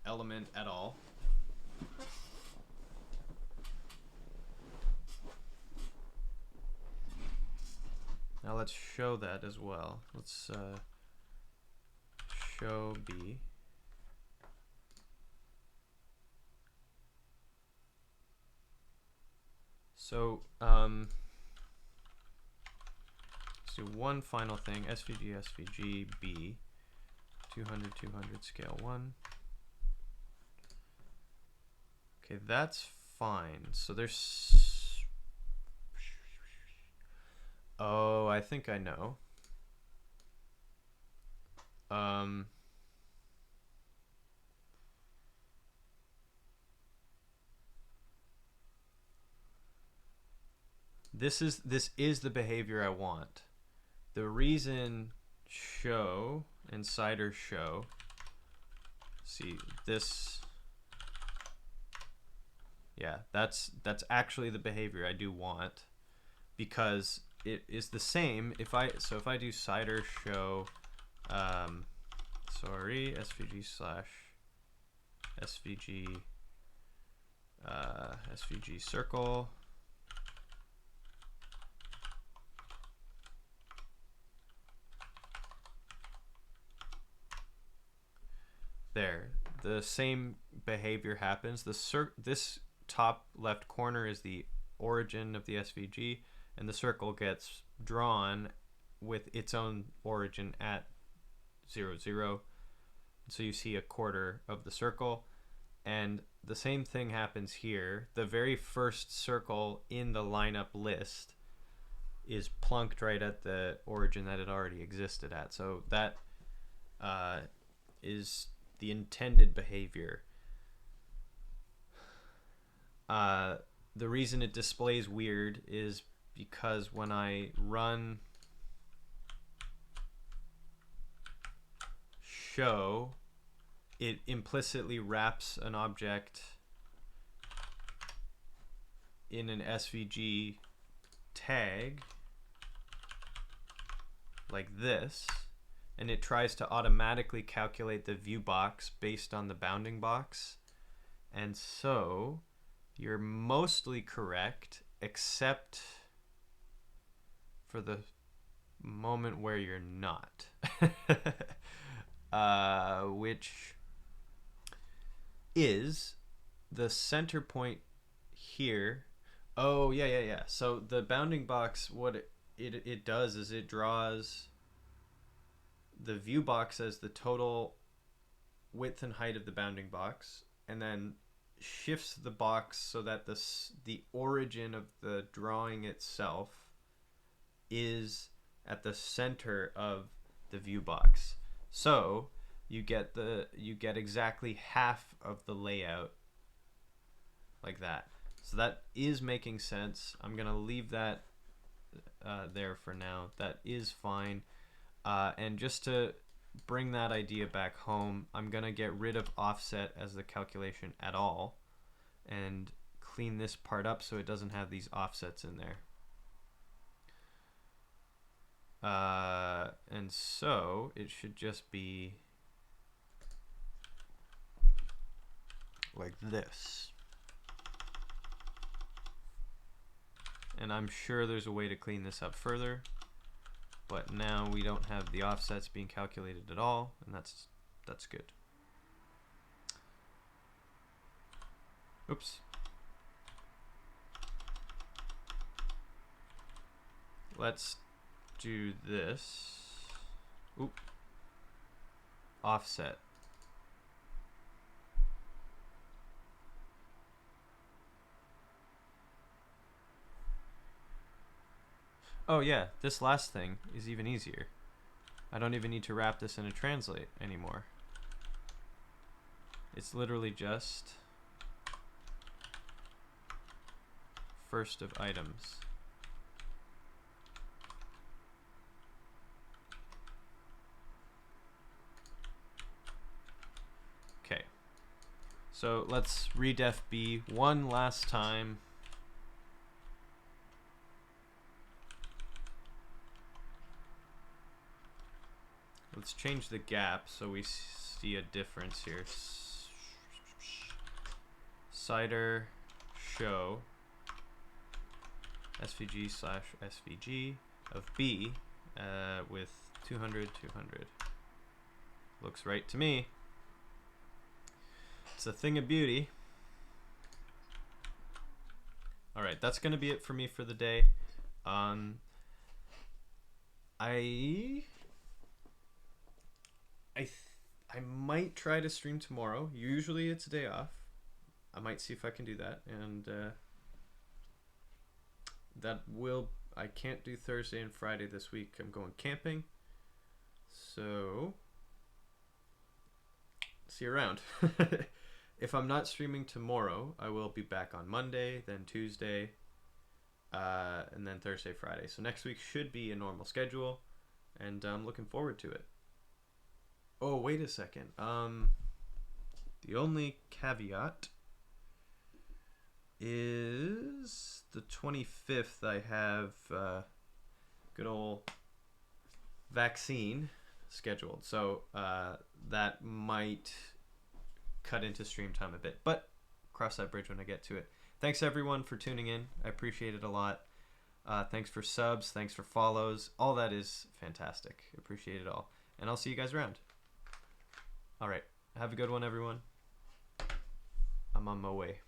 element at all. Now let's show that as well. Let's show B. So let's do one final thing. SVG, SVG, B, 200, 200, scale 1. Okay, that's fine. So there's... Oh, I think I know. This is the behavior I want. The reason show and cider show, see this, yeah, that's actually the behavior I do want, because it is the same if I do cider show sorry, SVG slash SVG SVG circle, there, the same behavior happens. This top left corner is the origin of the SVG, and the circle gets drawn with its own origin at 0, 0. So you see a quarter of the circle, and the same thing happens here. The very first circle in the lineup list is plunked right at the origin that it already existed at. So that is the intended behavior. The reason it displays weird is because when I run show, it implicitly wraps an object in an SVG tag like this, and it tries to automatically calculate the view box based on the bounding box. And so you're mostly correct, except for the moment where you're not. Which is the center point here. Oh, yeah. So the bounding box, what it does is it draws the view box as the total width and height of the bounding box, and then shifts the box so that the origin of the drawing itself is at the center of the view box. So you get exactly half of the layout like that. So that is making sense. I'm gonna leave that there for now. That is fine. And just to bring that idea back home, I'm gonna get rid of offset as the calculation at all and clean this part up so it doesn't have these offsets in there. And so it should just be like this. And I'm sure there's a way to clean this up further, but now we don't have the offsets being calculated at all, and that's good. Oops. Let's do this. Oop. Offset. Oh yeah, this last thing is even easier. I don't even need to wrap this in a translate anymore. It's literally just first of items. Okay, so let's redef B one last time. Let's change the gap so we see a difference here. Cider show SVG/SVG of B with 200, 200. Looks right to me. It's a thing of beauty. All right, that's gonna be it for me for the day. I might try to stream tomorrow. Usually it's a day off. I might see if I can do that, and I can't do Thursday and Friday this week. I'm going camping, so see you around. If I'm not streaming tomorrow, I will be back on Monday, then Tuesday, and then Thursday, Friday. So next week should be a normal schedule, and I'm looking forward to it. Oh, wait a second. The only caveat is the 25th. I have good old vaccine scheduled, so that might cut into stream time a bit, but cross that bridge when I get to it. Thanks everyone for tuning in. I appreciate it a lot. Thanks for subs, thanks for follows. All that is fantastic. Appreciate it all. And I'll see you guys around. All right. Have a good one, everyone. I'm on my way.